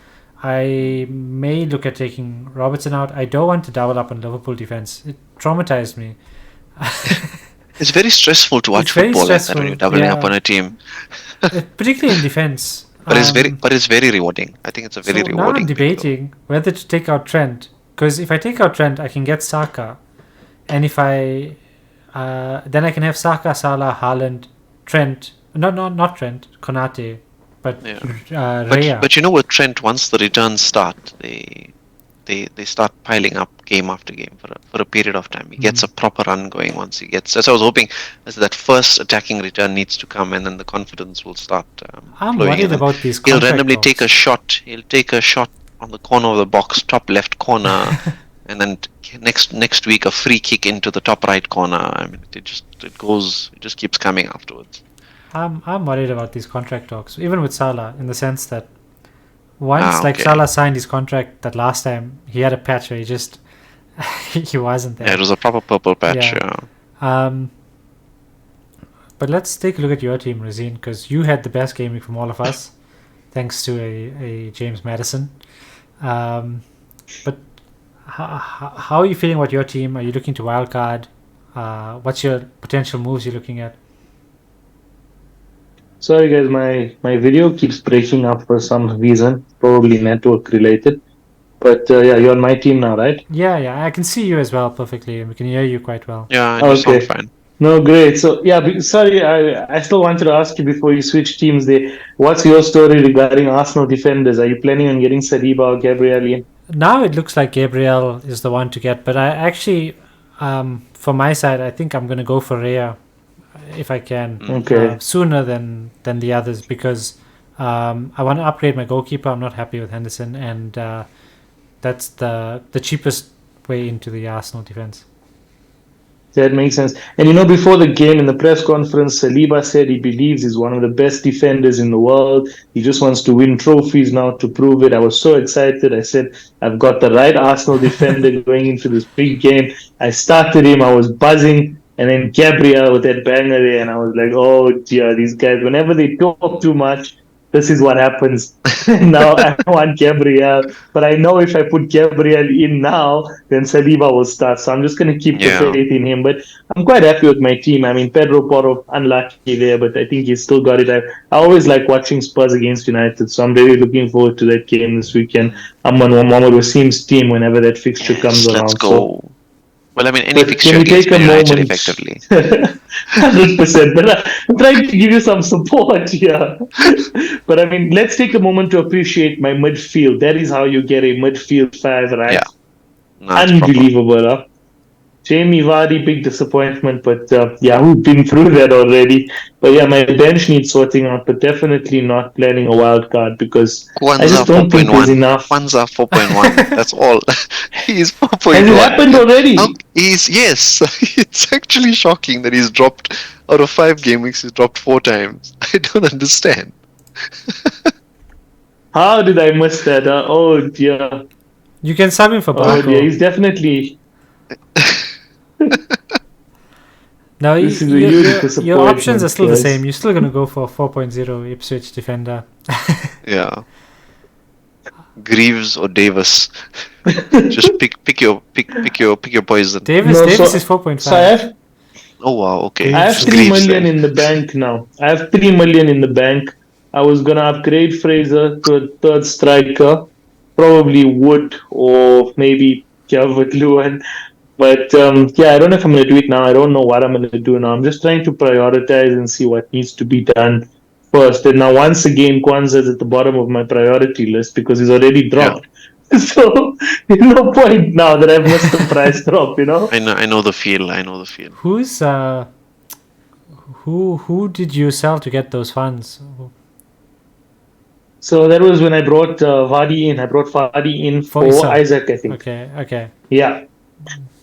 Speaker 2: I may look at taking Robertson out. I don't want to double up on Liverpool defense. It traumatized me.
Speaker 1: It's very stressful to watch football like that when you're doubling up on a team.
Speaker 2: Particularly in defense.
Speaker 1: But it's very rewarding. I think it's a very rewarding.
Speaker 2: Now I'm debating whether to take out Trent, because if I take out Trent, I can get Saka, and if I then I can have Saka, Salah, Haaland, Trent. Not Trent, Konate, but Raya.
Speaker 1: But you know with Trent, once the returns start, they start piling up game after game for a period of time. He gets a proper run going once he gets. So I was hoping that first attacking return needs to come, and then the confidence will start.
Speaker 2: I'm
Speaker 1: flowing
Speaker 2: worried
Speaker 1: in.
Speaker 2: about these.
Speaker 1: He'll randomly take a shot. He'll take a shot on the corner of the box, top left corner, and then next week a free kick into the top right corner. I mean, it just keeps coming afterwards.
Speaker 2: I'm worried about these contract talks, even with Salah, in the sense that once Salah signed his contract that last time, he had a patch where he wasn't there.
Speaker 1: Yeah, it was a proper purple patch. Yeah.
Speaker 2: But let's take a look at your team, Razeen, because you had the best game week from all of us, thanks to a James Maddison. But how are you feeling about your team? Are you looking to wildcard? What's your potential moves you're looking at?
Speaker 3: Sorry guys, my video keeps breaking up for some reason, probably network related. But yeah, you're on my team now, right?
Speaker 2: Yeah, I can see you as well perfectly, and we can hear you quite well.
Speaker 1: Yeah, and you sound
Speaker 3: Okay.
Speaker 1: fine.
Speaker 3: No, great. So yeah, sorry, I still wanted to ask you before you switch teams there. What's your story regarding Arsenal defenders? Are you planning on getting Saliba or Gabriel in?
Speaker 2: Now it looks like Gabriel is the one to get, but I actually, from my side, I think I'm going to go for Raya if I can,
Speaker 3: Okay.
Speaker 2: sooner than the others, because I want to upgrade my goalkeeper. I'm not happy with Henderson, and that's the cheapest way into the Arsenal defense.
Speaker 3: That makes sense. And before the game in the press conference, Saliba said he believes he's one of the best defenders in the world. He just wants to win trophies now to prove it. I was so excited. I said, I've got the right Arsenal defender going into this big game. I started him. I was buzzing. And then Gabriel with that banger there. And I was like, oh, dear, these guys, whenever they talk too much, this is what happens. Now I want Gabriel. But I know if I put Gabriel in now, then Saliba will start. So I'm just going to keep the
Speaker 1: Yeah.
Speaker 3: faith in him. But I'm quite happy with my team. I mean, Pedro Porro, unlucky there, but I think he's still got it. I always like watching Spurs against United, so I'm really looking forward to that game this weekend. I'm on Mohammed Waseem's team whenever that fixture comes
Speaker 1: Yes,
Speaker 3: around.
Speaker 1: let's
Speaker 3: So,
Speaker 1: go. Well, I mean, any
Speaker 3: but
Speaker 1: fixture
Speaker 3: can we
Speaker 1: against
Speaker 3: take a
Speaker 1: Man United,
Speaker 3: moment?
Speaker 1: effectively.
Speaker 3: 100%. But I'm trying to give you some support here. But I mean, let's take a moment to appreciate my midfield. That is how you get a midfield five, right?
Speaker 1: Yeah. No, it's proper.
Speaker 3: Unbelievable, huh? Jamie Vardy, big disappointment, but yeah, we've been through that already. But yeah, my bench needs sorting out, but definitely not planning a wild card because I just
Speaker 1: Kwanzaa
Speaker 3: don't think there's
Speaker 1: 4.1.
Speaker 3: enough.
Speaker 1: Kwanzaa 4.1. That's all. He's 4.1.
Speaker 3: Has it happened already?
Speaker 1: Yes. It's actually shocking that he's dropped out of 5 game weeks. He's dropped 4 times. I don't understand.
Speaker 3: How did I miss that? Oh dear.
Speaker 2: You can sub him for
Speaker 3: Oh dear.
Speaker 2: Barco.
Speaker 3: He's definitely.
Speaker 2: Now,
Speaker 3: This is a huge
Speaker 2: your options are still the
Speaker 3: disappointment,
Speaker 2: same. You're still going to go for 4.0 Ipswich defender.
Speaker 1: Yeah. Greaves or Davis. Just pick your poison.
Speaker 2: Davis
Speaker 3: No,
Speaker 2: is
Speaker 3: so
Speaker 2: 4.5.
Speaker 3: I have
Speaker 1: Oh wow, okay.
Speaker 3: I have
Speaker 1: Just
Speaker 3: 3
Speaker 1: Greaves
Speaker 3: million
Speaker 1: then.
Speaker 3: in the bank now. I have 3 million in the bank. I was gonna upgrade Fraser to a third striker, probably Wood or maybe Calvert Lewin. But yeah, I don't know if I'm gonna do it now. I don't know what I'm gonna do now. I'm just trying to prioritize and see what needs to be done first. And now once again, Kwanzaa is at the bottom of my priority list because he's already dropped. So there's no point now that I've missed the price drop,
Speaker 1: I know the feel.
Speaker 2: Who's who did you sell to get those funds?
Speaker 3: So that was when I brought Vardy in. I brought Vardy in for
Speaker 2: Isaac.
Speaker 3: Isaac, I think.
Speaker 2: Okay.
Speaker 3: Yeah.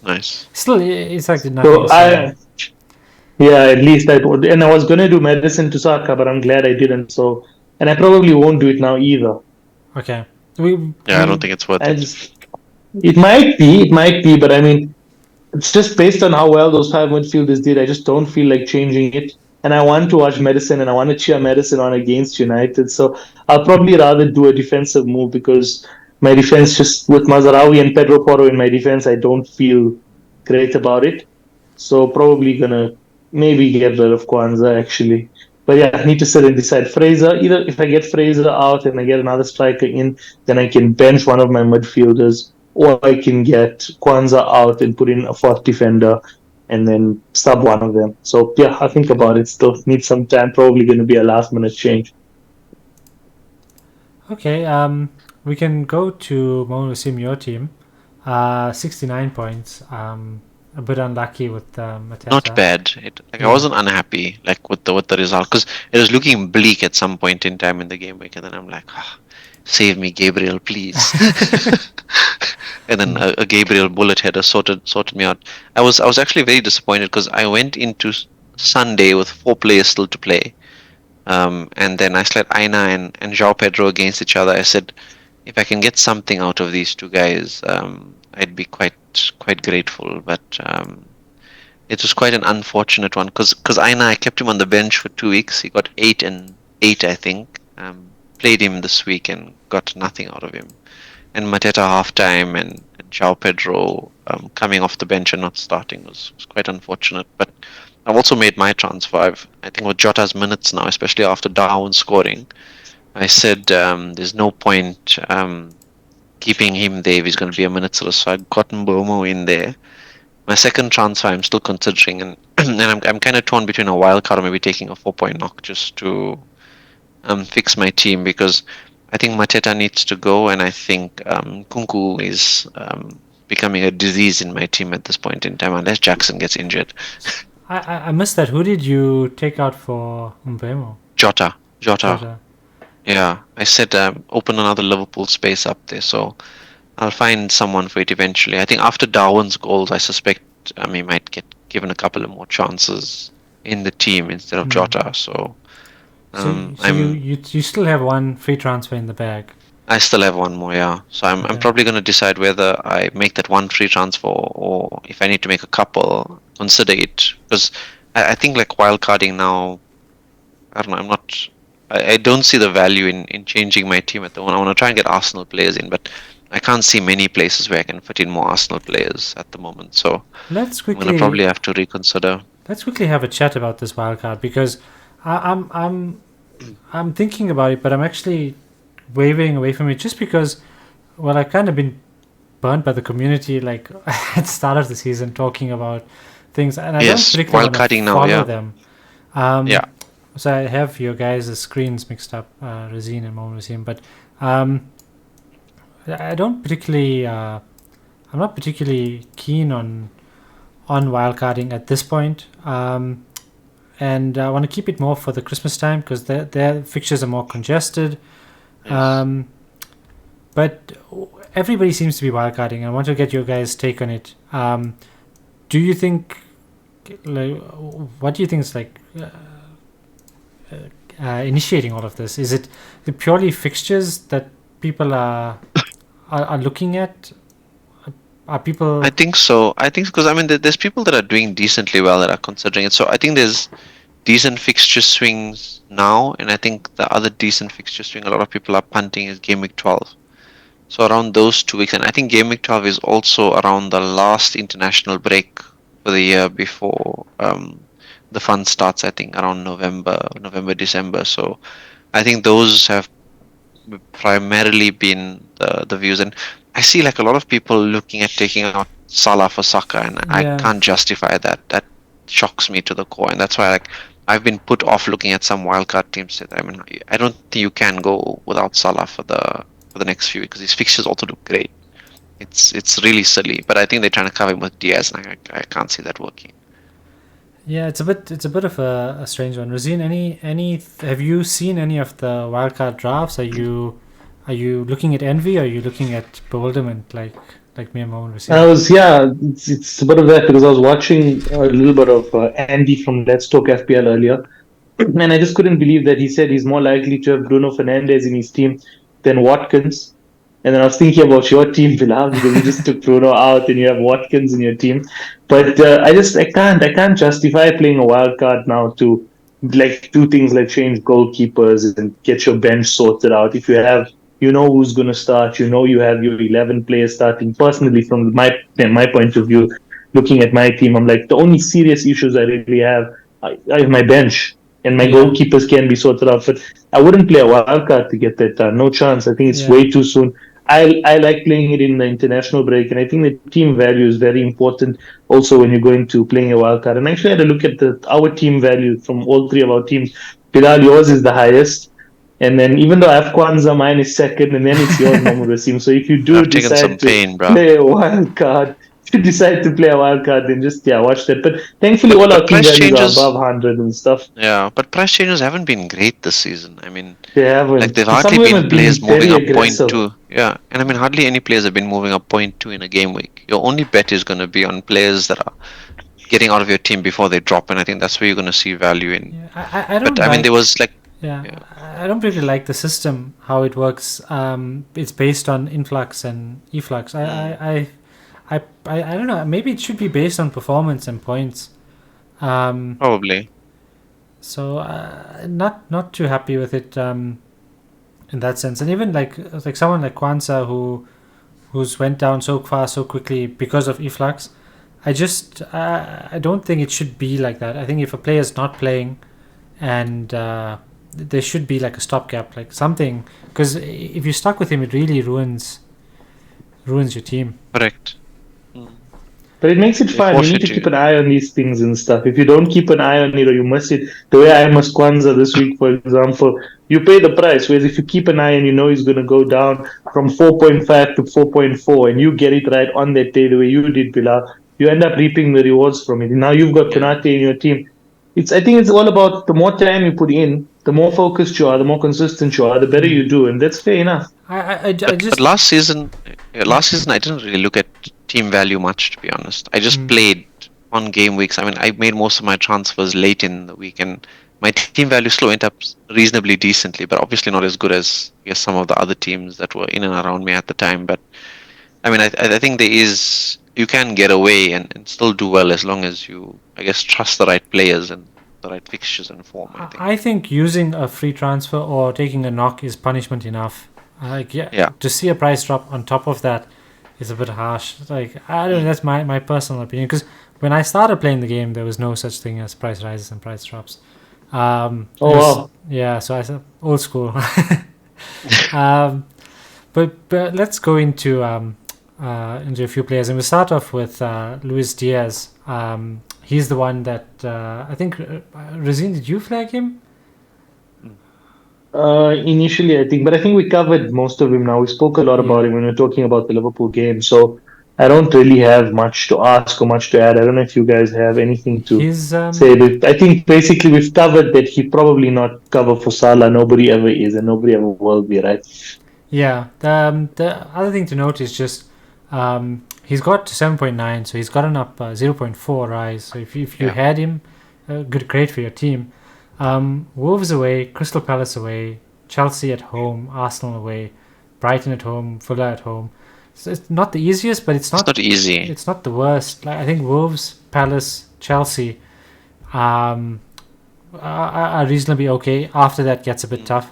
Speaker 1: Nice.
Speaker 2: Still, Isaac did nothing.
Speaker 3: So yeah, at least I would. And I was gonna do medicine to Saka, but I'm glad I didn't. So, and I probably won't do it now either.
Speaker 2: Okay.
Speaker 1: I don't think it's worth it.
Speaker 3: It might be, but I mean, it's just based on how well those 5 midfielders did. I just don't feel like changing it. And I want to watch medicine and I want to cheer medicine on against United. So I'll probably rather do a defensive move because my defense just with Mazarawi and Pedro Porro in my defense, I don't feel great about it. So probably gonna maybe get rid of Kwanzaa actually. But yeah, I need to sit and decide. Fraser, either if I get Fraser out and I get another striker in, then I can bench one of my midfielders, or I can get Kwanzaa out and put in a fourth defender and then sub one of them. So yeah, I'll think about it. Still need some time. Probably going to be a last minute change.
Speaker 2: Okay. We can go to Waseem, your team. 69 points. A bit unlucky with Mateta.
Speaker 1: Not bad. I wasn't unhappy with the result because it was looking bleak at some point in time in the game week, and then I'm like, save me, Gabriel, please. And then a Gabriel bullet header sorted me out. I was actually very disappointed because I went into Sunday with 4 players still to play, and then I slid Aina and João Pedro against each other. I said, if I can get something out of these two guys, I'd be quite grateful. But it was quite an unfortunate one because Aina, I kept him on the bench for 2 weeks. He got 8 and 8, I think. Played him this week and got nothing out of him. and Mateta halftime and João Pedro coming off the bench and not starting was quite unfortunate. But I've also made my transfer. I think with Jota's minutes now, especially after Darwin scoring, I said there's no point keeping him there if he's going to be a minutes less. So I've gotten Bomo in there. My second transfer I'm still considering, and and I'm kind of torn between a wild card or maybe taking a 4-point knock just to fix my team, because I think Mateta needs to go, and I think Kunku is becoming a disease in my team at this point in time, unless Jackson gets injured.
Speaker 2: I missed that. Who did you take out for Mbemo?
Speaker 1: Jota.
Speaker 2: Jota.
Speaker 1: Yeah, I said open another Liverpool space up there, so I'll find someone for it eventually. I think after Darwin's goals, I suspect he might get given a couple of more chances in the team instead of Jota. So,
Speaker 2: So you still have one free transfer in the bag.
Speaker 1: I still have one more, yeah. So I'm probably going to decide whether I make that one free transfer, or if I need to make a couple, consider it, because I think like wildcarding now, I don't know. I don't see the value in changing my team at the moment. I want to try and get Arsenal players in, but I can't see many places where I can fit in more Arsenal players at the moment. So I'm going to probably have to reconsider.
Speaker 2: Let's quickly have a chat about this wildcard, because I'm thinking about it, but I'm actually wavering away from it just because, well, I've kind of been burnt by the community like at the start of the season talking about things, and I don't particularly want to follow them.
Speaker 1: Yeah.
Speaker 2: So I have your guys' screens mixed up, Razeen and Mohammed Waseem, but I don't particularly, I'm not particularly keen on wildcarding at this point, and I want to keep it more for the Christmas time because their fixtures are more congested. Yes. But everybody seems to be wildcarding. I want to get your guys' take on it. Do you think, what do you think is initiating all of this? Is it purely fixtures that people are looking at? Are people?
Speaker 1: I think so. Because there's people that are doing decently well that are considering it. So I think there's decent fixture swings now, and I think the other decent fixture swing a lot of people are punting is game week 12. So around those 2 weeks, and I think game week 12 is also around the last international break for the year before the fun starts. I think around November, December. So I think those have primarily been the views, and I see like a lot of people looking at taking out Salah for Saka, and I can't justify that. That shocks me to the core, and that's why I've been put off looking at some wildcard teams. I don't think you can go without Salah for the next few, because his fixtures also look great. It's really silly, but I think they're trying to cover him with Diaz, and I can't see that working.
Speaker 2: Yeah, it's a bit of a strange one. Razeen, have you seen any of the wildcard drafts? Are you looking at envy, or are you looking at bewilderment like me and Mohammed Razeen?
Speaker 3: It's a bit of that, because I was watching a little bit of Andy from Let's Talk FPL earlier, and I just couldn't believe that he said he's more likely to have Bruno Fernandes in his team than Watkins. And then I was thinking about your team, Bilal, because you just took Bruno out and you have Watkins in your team. But I can't justify playing a wild card now to do things like change goalkeepers and get your bench sorted out. If you have, who's going to start, you have your 11 players starting. Personally, from my point of view, looking at my team, I'm like, the only serious issues I really have, I have my bench. And my goalkeepers can be sorted out, but I wouldn't play a wild card to get that done. No chance. I think it's way too soon. I like playing it in the international break, and I think the team value is very important also when you're going to playing a wild card. And I actually had a look at our team value from all three of our teams. Bilal, yours is the highest. And then even though I have Kwanzaa, mine is second, and then it's yours, Mohammed Waseem. So if you do decide to play a wild card, if you decide to play a wild card, then just watch that. But thankfully, all our team values are above 100 and stuff.
Speaker 1: Yeah, but price changes haven't been great this season. I mean,
Speaker 3: they haven't.
Speaker 1: Like they've hardly been players moving up 0.2. Yeah, and I mean hardly any players have been moving up 0.2 in a game week. Your only bet is going to be on players that are getting out of your team before they drop, and I think that's where you're going to see value in.
Speaker 2: Yeah, I don't.
Speaker 1: But I mean, there was like.
Speaker 2: Yeah, I don't really like the system how it works. It's based on influx and efflux. I don't know. Maybe it should be based on performance and points.
Speaker 1: Probably.
Speaker 2: So not too happy with it in that sense. And even like someone like Kwanzaa who who's went down so far so quickly because of efflux. I don't think it should be like that. I think if a player's not playing, and there should be like a stopgap, like something, because if you're stuck with him, it really ruins your team.
Speaker 1: Correct.
Speaker 3: But it makes it
Speaker 1: They
Speaker 3: fun. You
Speaker 1: force
Speaker 3: need
Speaker 1: you
Speaker 3: to keep an eye on these things and stuff. If you don't keep an eye on it or you miss it, the way I missed Kwanzaa this week, for example, you pay the price. Whereas if you keep an eye and you know he's going to go down from 4.5 to 4.4 and you get it right on that day the way you did, Bilal, you end up reaping the rewards from it. Now you've got
Speaker 1: Yeah.
Speaker 3: Konate in your team. I think it's all about the more time you put in, the more focused you are, the more consistent you are, the better you do. And that's fair enough.
Speaker 2: I
Speaker 1: But
Speaker 2: just
Speaker 1: last season I didn't really look at team value much, to be honest. I just played on game weeks. I mean, I made most of my transfers late in the week, and my team value still went up reasonably decently, but obviously not as good as I guess some of the other teams that were in and around me at the time. But I mean, I think you can get away and still do well as long as you, I guess, trust the right players and the right fixtures and form. I think.
Speaker 2: I think using a free transfer or taking a knock is punishment enough.
Speaker 1: Yeah.
Speaker 2: To see a price drop on top of that is a bit harsh. Like, I don't know, that's my personal opinion, because when I started playing the game, there was no such thing as price rises and price drops.
Speaker 3: Wow.
Speaker 2: Yeah, so I said old school. But let's go into a few players, and we'll start off with Luis Diaz. He's the one that I think Razeen, did you flag him?
Speaker 3: Initially, I think, but I think we covered most of him now. We spoke a lot about him when we were talking about the Liverpool game. So I don't really have much to ask or much to add. I don't know if you guys have anything to say. But I think basically we've covered that he probably not cover for Salah. Nobody ever is, and nobody ever will be, right?
Speaker 2: Yeah. The other thing to note is just he's got 7.9, so he's gotten up 0.4 rise. So if you had him, great for your team. Wolves away, Crystal Palace away, Chelsea at home, Arsenal away, Brighton at home, Fulham at home. So it's not the easiest, but it's not
Speaker 1: easy.
Speaker 2: It's not the worst. Like, I think Wolves, Palace, Chelsea are reasonably okay. After that gets a bit tough.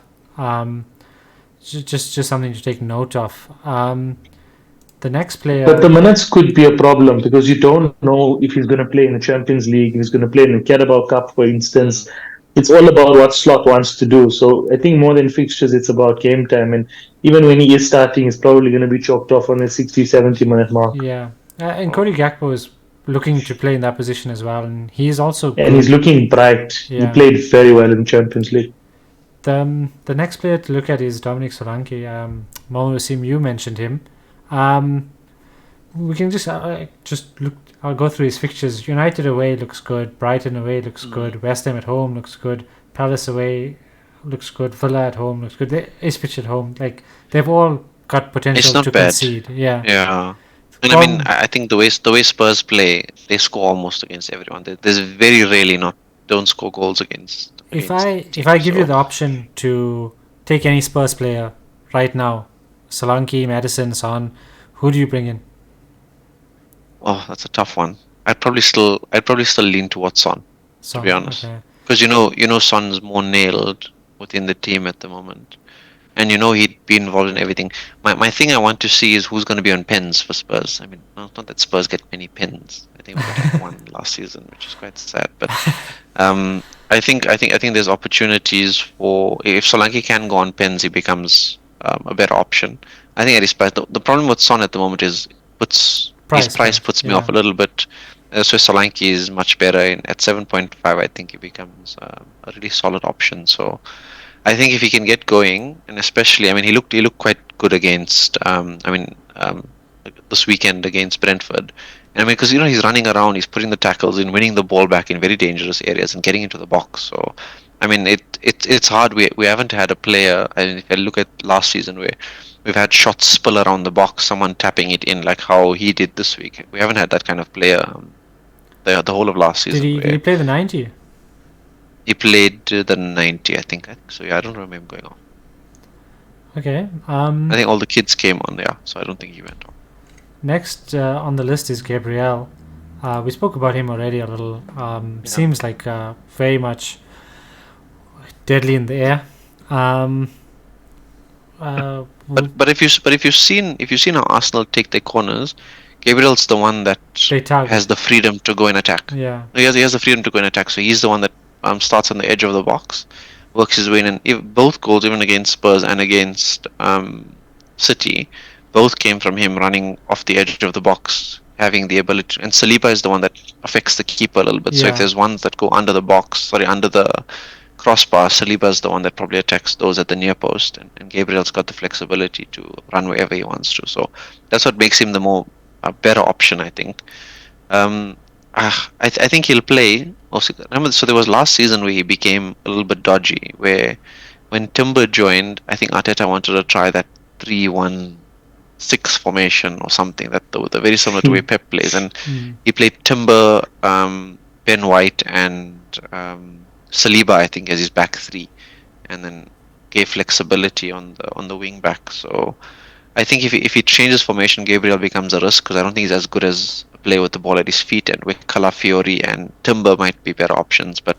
Speaker 2: Just something to take note of. The next player,
Speaker 3: but the minutes could be a problem because you don't know if he's going to play in the Champions League, if he's going to play in the Carabao Cup, for instance. It's all about what Slot wants to do. So I think more than fixtures, it's about game time. And even when he is starting, he's probably going to be chalked off on the 60, 70-minute mark.
Speaker 2: Yeah. And Cody Gakpo is looking to play in that position as well. And he's also good.
Speaker 3: And he's looking bright.
Speaker 2: Yeah.
Speaker 3: He played very well in Champions League.
Speaker 2: The next player to look at is Dominic Solanke. Mohammed Waseem, you mentioned him. We can just look. I'll go through his fixtures. United away looks good. Brighton away looks good. West Ham at home looks good. Palace away looks good. Villa at home looks good. Ipswich at home, like they've all got potential to concede. Yeah.
Speaker 1: Yeah. And I mean, I think the way Spurs play, they score almost against everyone. There's very rarely don't score goals against.
Speaker 2: If I give you the option to take any Spurs player right now, Solanke, Maddison, Son, who do you bring in?
Speaker 1: Oh, that's a tough one. I'd probably still lean towards Son, to be honest, because you know Son's more nailed within the team at the moment, and he'd be involved in everything. My thing I want to see is who's going to be on pens for Spurs. I mean, not that Spurs get many pens. I think we got like one last season, which is quite sad. But I think there's opportunities for, if Solanke can go on pens, he becomes a better option. I think at his price. The problem with Son at the moment is his price puts me off a little bit. So Solanke is much better. At 7.5, I think he becomes a really solid option. So I think if he can get going, and especially, I mean, he looked quite good against, this weekend against Brentford. And I mean, because he's running around, he's putting the tackles in, winning the ball back in very dangerous areas, and getting into the box. So I mean, it's hard. We haven't had a player. And if I look at last season, where we've had shots spill around the box, someone tapping it in, like how he did this week. We haven't had that kind of player the whole of last season.
Speaker 2: Did he play the 90?
Speaker 1: He played the 90, I think so. Yeah, I don't remember him going on.
Speaker 2: Okay.
Speaker 1: I think all the kids came on, so I don't think he went on.
Speaker 2: Next on the list is Gabriel. We spoke about him already a little. Seems like very much deadly in the air.
Speaker 1: But if you've seen how Arsenal take their corners, Gabriel's the one that
Speaker 2: they target.
Speaker 1: has the freedom to go and attack.
Speaker 2: Yeah.
Speaker 1: He has the freedom to go and attack. So he's the one that starts on the edge of the box, works his way in. And if both goals, even against Spurs and against City, both came from him running off the edge of the box, having the ability. And Saliba is the one that affects the keeper a little bit. So
Speaker 2: Yeah.
Speaker 1: if there's ones that go under the crossbar, Saliba is the one that probably attacks those at the near post, and Gabriel's got the flexibility to run wherever he wants to. So that's what makes him a better option, I think. I think he'll play. Also, remember, so there was last season where he became a little bit dodgy. Where when Timber joined, I think Arteta wanted to try that 3-1-6 formation or something that the very similar to way Pep plays, and he played Timber, Ben White, and Saliba, I think, as his back three, and then gave flexibility on the wing back. So I think if he changes formation, Gabriel becomes a risk, because I don't think he's as good as a player with the ball at his feet, and with Calafiori and Timber might be better options. But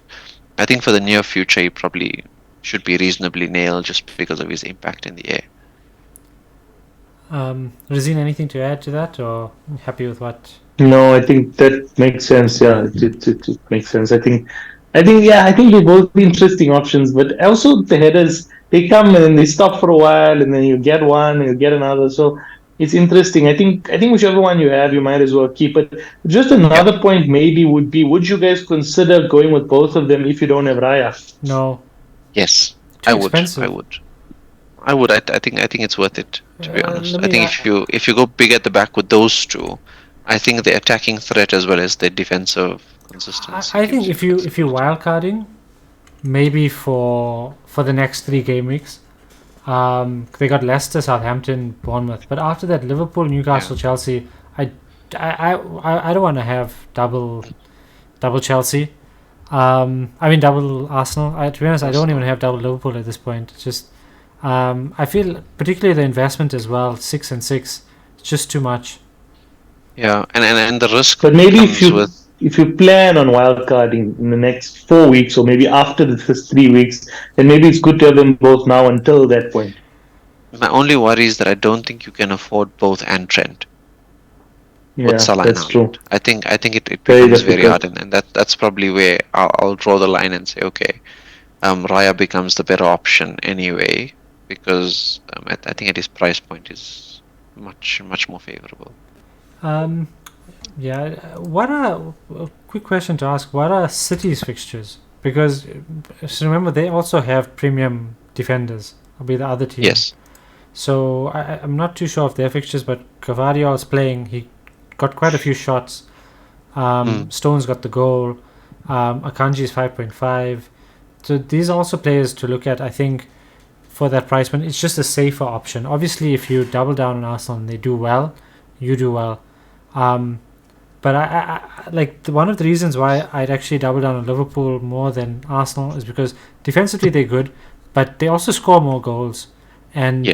Speaker 1: I think for the near future, he probably should be reasonably nailed just because of his impact in the air.
Speaker 2: Razeen, anything to add to that, or happy with what?
Speaker 3: No, I think that makes sense. Yeah, it makes sense. I think they both be interesting options, but also the headers, they come and then they stop for a while, and then you get one, you get another. So it's interesting. I think whichever one you have, you might as well keep it. Just another point maybe would be: would you guys consider going with both of them if you don't have Raya?
Speaker 2: No.
Speaker 1: Yes,
Speaker 2: Too
Speaker 1: I would.
Speaker 2: expensive.
Speaker 1: I would. I think it's worth it, to be honest. I think if you go big at the back with those two, I think the attacking threat as well as the defensive consistency.
Speaker 2: I think if you wildcarding, maybe for the next 3 game weeks, they got Leicester, Southampton, Bournemouth, but after that, Liverpool, Newcastle, Chelsea. I don't want to have double Chelsea. Double Arsenal. To be honest, I don't even have double Liverpool at this point. It's just I feel particularly the investment as well, 6 and 6, it's just too much.
Speaker 1: Yeah, and the risk.
Speaker 3: But maybe if you plan on wildcarding in the next 4 weeks, or maybe after the first 3 weeks, then maybe it's good to have them both now until that point.
Speaker 1: My only worry is that I don't think you can afford both and Trent.
Speaker 3: Yeah, that's true.
Speaker 1: I think it becomes very hard, and that's probably where I'll draw the line and say, okay, Raya becomes the better option anyway, because I think at his price point is much more favorable.
Speaker 2: What are a quick question to ask? What are City's fixtures? Because remember, they also have premium defenders. Will be the other team.
Speaker 1: Yes.
Speaker 2: So I'm not too sure of their fixtures, but Cavadio is playing. He got quite a few shots. Stones got the goal. Akanji is 5.5. So these are also players to look at, I think, for that price point. It's just a safer option. Obviously, if you double down on Arsenal and they do well, you do well. But I like one of the reasons why I'd actually double down on Liverpool more than Arsenal is because defensively they're good, but they also score more goals. And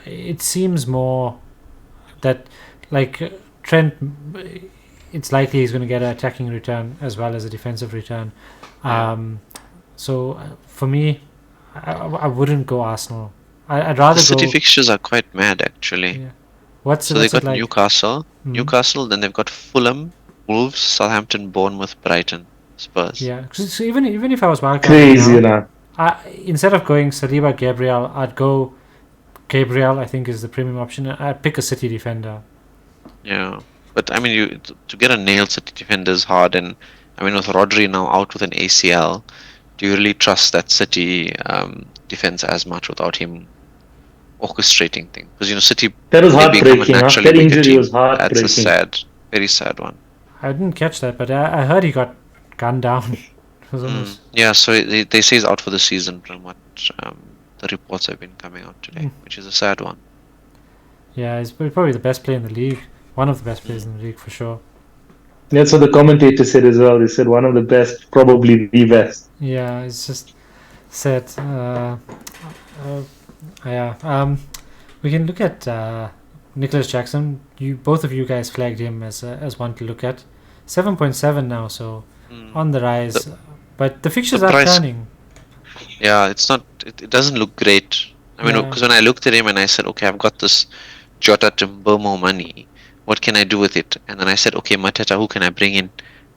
Speaker 2: it seems more that like Trent, it's likely he's going to get an attacking return as well as a defensive return. So for me, I wouldn't go Arsenal. I'd rather
Speaker 1: the City
Speaker 2: go.
Speaker 1: fixtures are quite mad, actually.
Speaker 2: Yeah.
Speaker 1: So they got
Speaker 2: like?
Speaker 1: Newcastle, then they've got Fulham, Wolves, Southampton, Bournemouth, Brighton, Spurs.
Speaker 2: Yeah, so even if I was wildcarding
Speaker 3: Crazy,
Speaker 2: now, instead of going Saliba, Gabriel, I'd go Gabriel. I think is the premium option. I'd pick a City defender.
Speaker 1: Yeah, but I mean, to get a nailed City defender is hard, and I mean with Rodri now out with an ACL, do you really trust that City defense as much without him orchestrating things? Because City
Speaker 3: that was heartbreaking. That injury was
Speaker 1: That's
Speaker 3: heartbreaking.
Speaker 1: very sad one.
Speaker 2: I didn't catch that, but I heard he got gunned down.
Speaker 1: Yeah, so they say he's out for the season from what the reports have been coming out today, which is a sad one.
Speaker 2: Yeah, he's probably the best player in the league. One of the best players in the league for sure.
Speaker 3: That's what the commentator said as well. They said one of the best, probably the best.
Speaker 2: Yeah, it's just sad. We can look at Nicholas Jackson. Both of you guys flagged him as one to look at. 7.7 now, so on the rise. But the fixtures are turning.
Speaker 1: Yeah, it's it doesn't look great. I mean,
Speaker 2: Yeah.
Speaker 1: because when I looked at him and I said, okay, I've got this Jota Timbermo money. What can I do with it? And then I said, okay, Mateta, who can I bring in?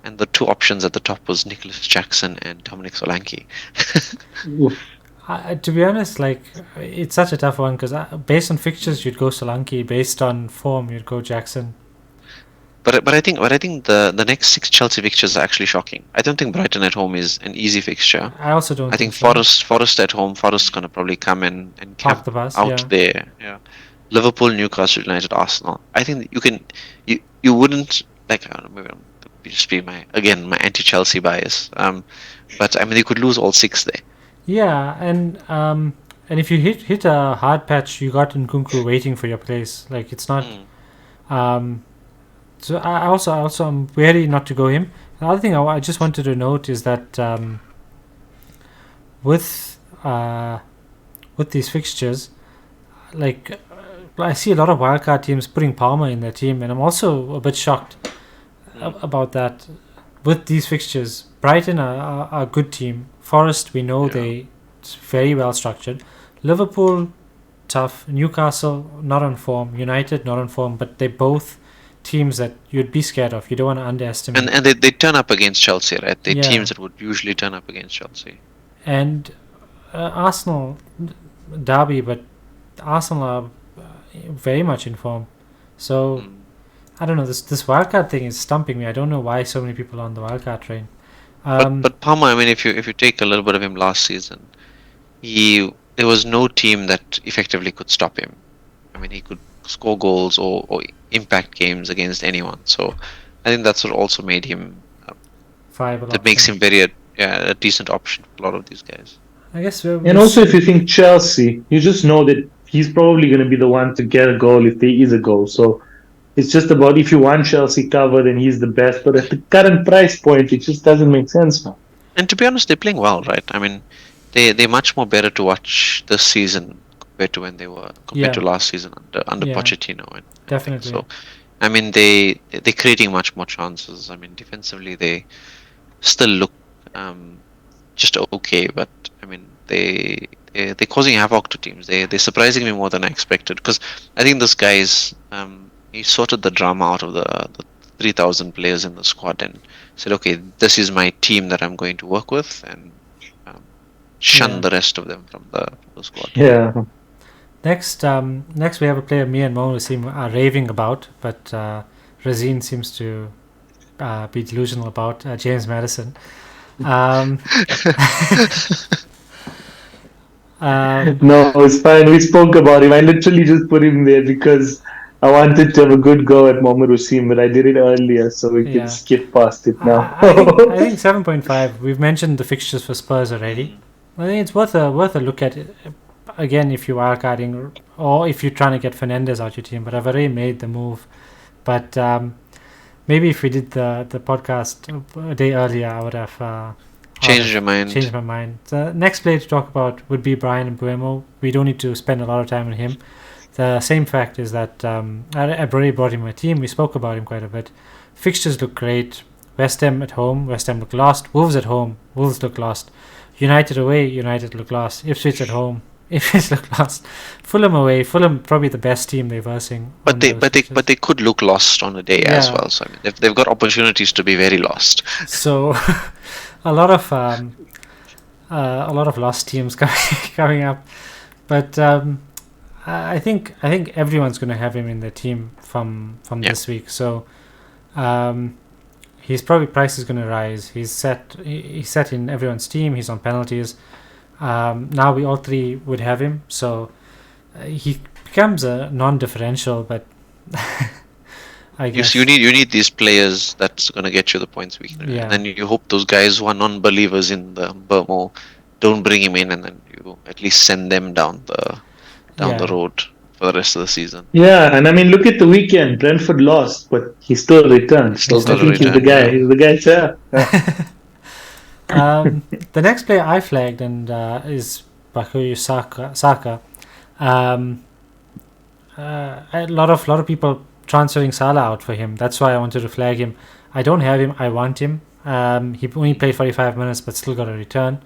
Speaker 1: And the two options at the top was Nicholas Jackson and Dominic Solanke.
Speaker 3: Oof.
Speaker 2: To be honest, like it's such a tough one because based on fixtures, you'd go Solanke. Based on form, you'd go Jackson.
Speaker 1: But I think the next 6 Chelsea fixtures are actually shocking. I don't think Brighton at home is an easy fixture.
Speaker 2: I also don't.
Speaker 1: I think
Speaker 2: so.
Speaker 1: Forest at home. Forest's gonna probably come and
Speaker 2: Park
Speaker 1: camp
Speaker 2: the bus.
Speaker 1: out
Speaker 2: Yeah.
Speaker 1: there. Yeah. Liverpool, Newcastle United, Arsenal. I think that you wouldn't like maybe I'm just be my anti-Chelsea bias. But I mean they could lose all 6 there.
Speaker 2: Yeah, and if you hit a hard patch, you got Nkunku waiting for your place. Like it's not. So I also I'm wary not to go him. The other thing I just wanted to note is that with these fixtures, like I see a lot of wildcard teams putting Palmer in their team, and I'm also a bit shocked about that. With these fixtures, Brighton are a good team. Forest, we know it's very well structured. Liverpool, tough. Newcastle, not on form. United, not on form. But they both teams that you'd be scared of. You don't want to underestimate.
Speaker 1: And they turn up against Chelsea, right? They're
Speaker 2: Yeah.
Speaker 1: teams that would usually turn up against Chelsea.
Speaker 2: And Arsenal, derby, but Arsenal are very much in form. So I don't know. This wildcard thing is stumping me. I don't know why so many people are on the wildcard train.
Speaker 1: But Palmer, I mean, if you take a little bit of him last season, there was no team that effectively could stop him. I mean, he could score goals or impact games against anyone. So I think that's what also made him.
Speaker 2: Viable
Speaker 1: That makes
Speaker 2: option.
Speaker 1: him very a decent option for a lot of these guys.
Speaker 2: I guess.
Speaker 3: And also, if you think Chelsea, you just know that he's probably going to be the one to get a goal if there is a goal. So it's just about if you want Chelsea covered, then he's the best. But at the current price point, it just doesn't make sense now.
Speaker 1: And to be honest, they're playing well, right? I mean, they're much more better to watch this season compared to when they were to last season under
Speaker 2: Yeah.
Speaker 1: Pochettino. And
Speaker 2: Definitely.
Speaker 1: So, I mean, they're creating much more chances. I mean, defensively they still look just okay, but I mean they're causing havoc to teams. They're surprising me more than I expected because I think this guy's he sorted the drama out of the 3,000 players in the squad and said, okay, this is my team that I'm going to work with, and shun the rest of them from the squad.
Speaker 3: Yeah.
Speaker 2: Next we have a player me and Waseem are raving about, but Razeen seems to be delusional about, James Maddison.
Speaker 3: No, it's fine. We spoke about him. I literally just put him there because I wanted to have a good go at Mohammed Waseem, but I did it earlier, so we can skip past it now.
Speaker 2: I think 7.5. We've mentioned the fixtures for Spurs already. I think it's worth a look at it. Again, if you are carding or if you're trying to get Fernandes out your team, but I've already made the move. But maybe if we did the podcast a day earlier, I would have
Speaker 1: changed your mind.
Speaker 2: Changed my mind. The next player to talk about would be Brian Mbeumo. We don't need to spend a lot of time on him. The same fact is that I've already brought him in my team. We spoke about him quite a bit. Fixtures look great. West Ham at home, West Ham look lost. Wolves at home, Wolves look lost. United away, United look lost. Ipswich at home, Ipswich look lost. Fulham away, Fulham probably the best team they're versing.
Speaker 1: But they could look lost on a day as well. So I mean, they've got opportunities to be very lost.
Speaker 2: So a lot of lost teams coming up, but I think everyone's going to have him in their team from this week. So his probably price is going to rise. He's set in everyone's team. He's on penalties. Now we all three would have him, so he becomes a non-differential. But I guess
Speaker 1: you need these players that's going to get you the points week.
Speaker 2: Yeah.
Speaker 1: And then you hope those guys who are non-believers in the Burmo don't bring him in, and then you at least send them down the road for the rest of the season.
Speaker 3: Yeah, and I mean, look at the weekend. Brentford lost, but he still returned. So I think he's the guy.
Speaker 1: Yeah.
Speaker 3: He's the guy, sir. Yeah.
Speaker 2: The next player I flagged is Bukayo Saka. A lot of people transferring Salah out for him. That's why I wanted to flag him. I don't have him. I want him. He only played 45 minutes, but still got a return.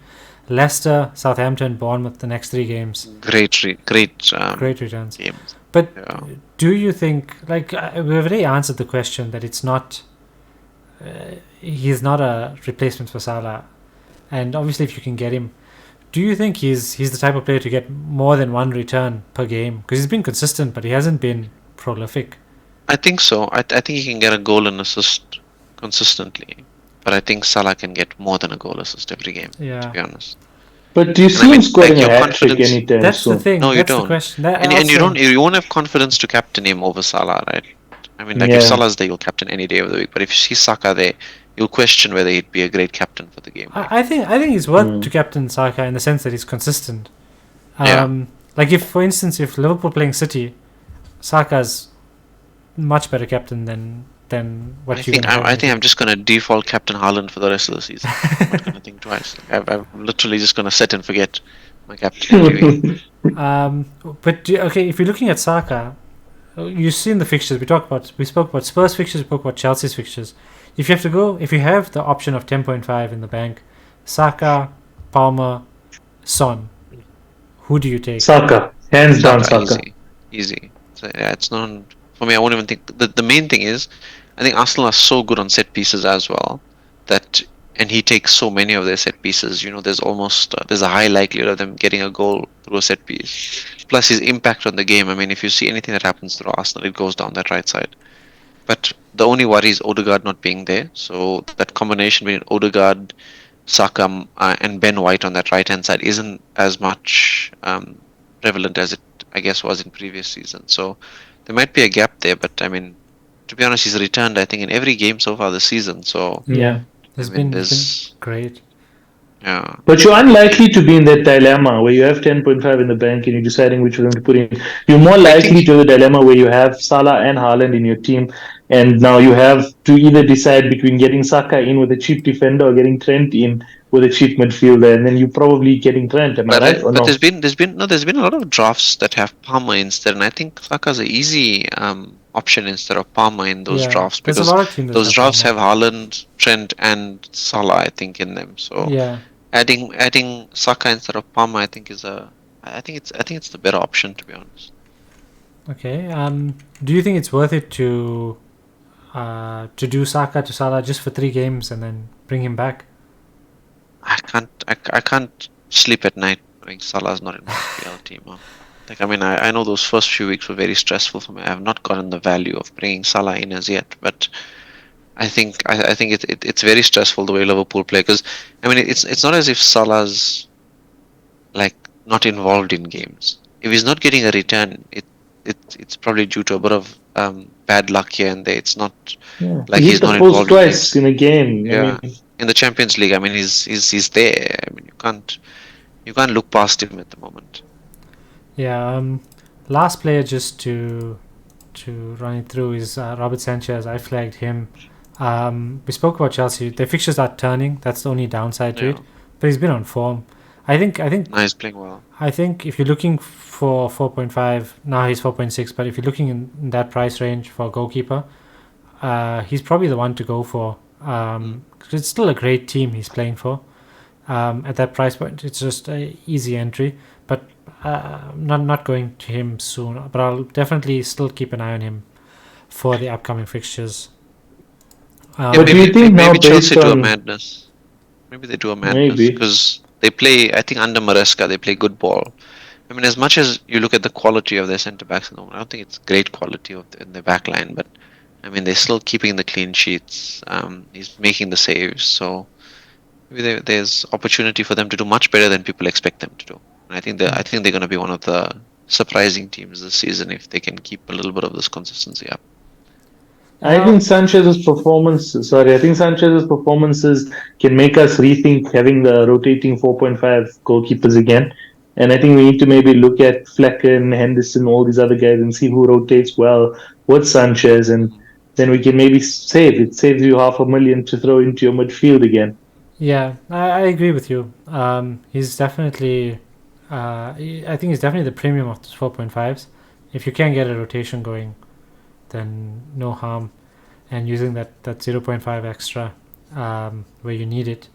Speaker 2: Leicester, Southampton, Bournemouth, the next 3 games.
Speaker 1: Great
Speaker 2: Great returns.
Speaker 1: games.
Speaker 2: But
Speaker 1: Yeah.
Speaker 2: do you think, like, we've already answered the question that it's not, he's not a replacement for Salah, and obviously if you can get him, do you think he's the type of player to get more than 1 return per game? Because he's been consistent, but he hasn't been prolific.
Speaker 1: I think so. I think he can get a goal and assist consistently, but I think Salah can get more than a goal assist every game. To
Speaker 2: Yeah,
Speaker 1: be honest,
Speaker 3: But do you
Speaker 1: And I
Speaker 3: see him
Speaker 1: mean,
Speaker 3: scoring
Speaker 1: like,
Speaker 3: a
Speaker 1: your
Speaker 3: hat trick
Speaker 1: confidence.
Speaker 3: anytime
Speaker 2: that's the
Speaker 3: soon?
Speaker 2: thing.
Speaker 1: No, you
Speaker 2: That's the
Speaker 1: don't.
Speaker 2: question. That
Speaker 1: And you
Speaker 2: also-
Speaker 1: don't. You won't have confidence to captain him over Salah, right? I mean, like if
Speaker 3: Yeah.
Speaker 1: Salah's there, you'll captain any day of the week. But if you see Saka there, you'll question whether he'd be a great captain for the game.
Speaker 2: I think he's worth
Speaker 3: Mm.
Speaker 2: to captain Saka in the sense that he's consistent.
Speaker 1: Yeah.
Speaker 2: Like if, for instance, if Liverpool playing City, Saka's much better captain than what
Speaker 1: I
Speaker 2: you
Speaker 1: think
Speaker 2: can have.
Speaker 1: I think I'm just gonna default captain Haaland for the rest of the season. I'm not gonna think twice. Like, I'm literally just gonna set and forget my captain every week.
Speaker 2: But okay, if you're looking at Saka, you've seen the fixtures. We spoke about Spurs fixtures. We spoke about Chelsea's fixtures. If you have the option of 10.5 in the bank, Saka, Palmer, Son, who do you take?
Speaker 3: Saka, hands down,
Speaker 1: Saka,
Speaker 3: Saka.
Speaker 1: easy. So, yeah, it's not for me. I won't even think. The main thing is, I think Arsenal are so good on set pieces as well that, and he takes so many of their set pieces. You know, there's almost there's a high likelihood of them getting a goal through a set piece. Plus his impact on the game. I mean, if you see anything that happens through Arsenal, it goes down that right side. But the only worry is Odegaard not being there. So that combination between Odegaard, Saka, and Ben White on that right hand side isn't as much prevalent as it, I guess, was in previous seasons. So there might be a gap there. But I mean, to be honest, he's returned, I think, in every game so far this season. So
Speaker 3: Yeah.
Speaker 2: It's
Speaker 1: I mean,
Speaker 2: been
Speaker 1: there's
Speaker 2: great.
Speaker 1: yeah.
Speaker 3: But you're unlikely to be in that dilemma where you have 10.5 in the bank and you're deciding which of them to put in. You're more likely to have a dilemma where you have Salah and Haaland in your team, and now you have to either decide between getting Saka in with a cheap defender or getting Trent in with a cheap midfielder, and then you're probably getting Trent. Am I
Speaker 1: But
Speaker 3: right or
Speaker 1: but
Speaker 3: no?
Speaker 1: there's been a lot of drafts that have Palmer instead, and I think Saka's an easy option instead of Palmer in those
Speaker 2: Yeah,
Speaker 1: drafts
Speaker 2: there's a
Speaker 1: because
Speaker 2: lot of teams that
Speaker 1: those
Speaker 2: have
Speaker 1: drafts
Speaker 2: Palmer.
Speaker 1: have Haaland, Trent, and Salah, I think, in them. So
Speaker 2: Yeah.
Speaker 1: adding Saka instead of Palmer, I think I think it's the better option, to be honest.
Speaker 2: Okay. Do you think it's worth it to do Saka to Salah just for 3 games and then bring him back?
Speaker 1: I can't sleep at night knowing Salah's not in my PL team. Like, I mean, I know those first few weeks were very stressful for me. I have not gotten the value of bringing Salah in as yet, but I think it's very stressful the way Liverpool play, because I mean it's not as if Salah's like not involved in games. If he's not getting a return, it's probably due to a bit of bad luck here and there. It's not
Speaker 3: Yeah.
Speaker 1: like
Speaker 3: He
Speaker 1: he's
Speaker 3: hit the
Speaker 1: not
Speaker 3: post
Speaker 1: involved in
Speaker 3: twice
Speaker 1: games.
Speaker 3: in a game. I
Speaker 1: Yeah,
Speaker 3: mean,
Speaker 1: in the Champions League, I mean he's there. I mean you can't look past him at the moment.
Speaker 2: Yeah. Last player just to run it through is Robert Sanchez. I flagged him. We spoke about Chelsea. Their fixtures are turning. That's the only downside to
Speaker 1: Yeah.
Speaker 2: it. But he's been on form. I think
Speaker 1: No, he's playing well.
Speaker 2: if you're looking for 4.5, now he's 4.6. But if you're looking in that price range for a goalkeeper, he's probably the one to go for. 'Cause it's still a great team he's playing for. At that price point, it's just a easy entry. But not going to him soon. But I'll definitely still keep an eye on him for the upcoming fixtures.
Speaker 1: Yeah,
Speaker 3: But do you think now
Speaker 1: maybe Chelsea
Speaker 3: based
Speaker 1: do a
Speaker 3: on-
Speaker 1: madness. Maybe they do a madness
Speaker 3: Maybe.
Speaker 1: because they play. I think under Maresca they play good ball. I mean, as much as you look at the quality of their centre backs, at the moment, I don't think it's great quality in the back line. But I mean, they're still keeping the clean sheets. He's making the saves, so maybe there's opportunity for them to do much better than people expect them to do. And I think they're going to be one of the surprising teams this season if they can keep a little bit of this consistency up.
Speaker 3: I think Sanchez's performances can make us rethink having the rotating 4.5 goalkeepers again. And I think we need to maybe look at Flecken, Henderson, all these other guys and see who rotates well with Sanchez. And then we can maybe save. It saves you $500,000 to throw into your midfield again.
Speaker 2: Yeah, I agree with you. He's definitely, I think he's definitely the premium of the 4.5s. If you can get a rotation going, then no harm. And using that 0.5 extra where you need it.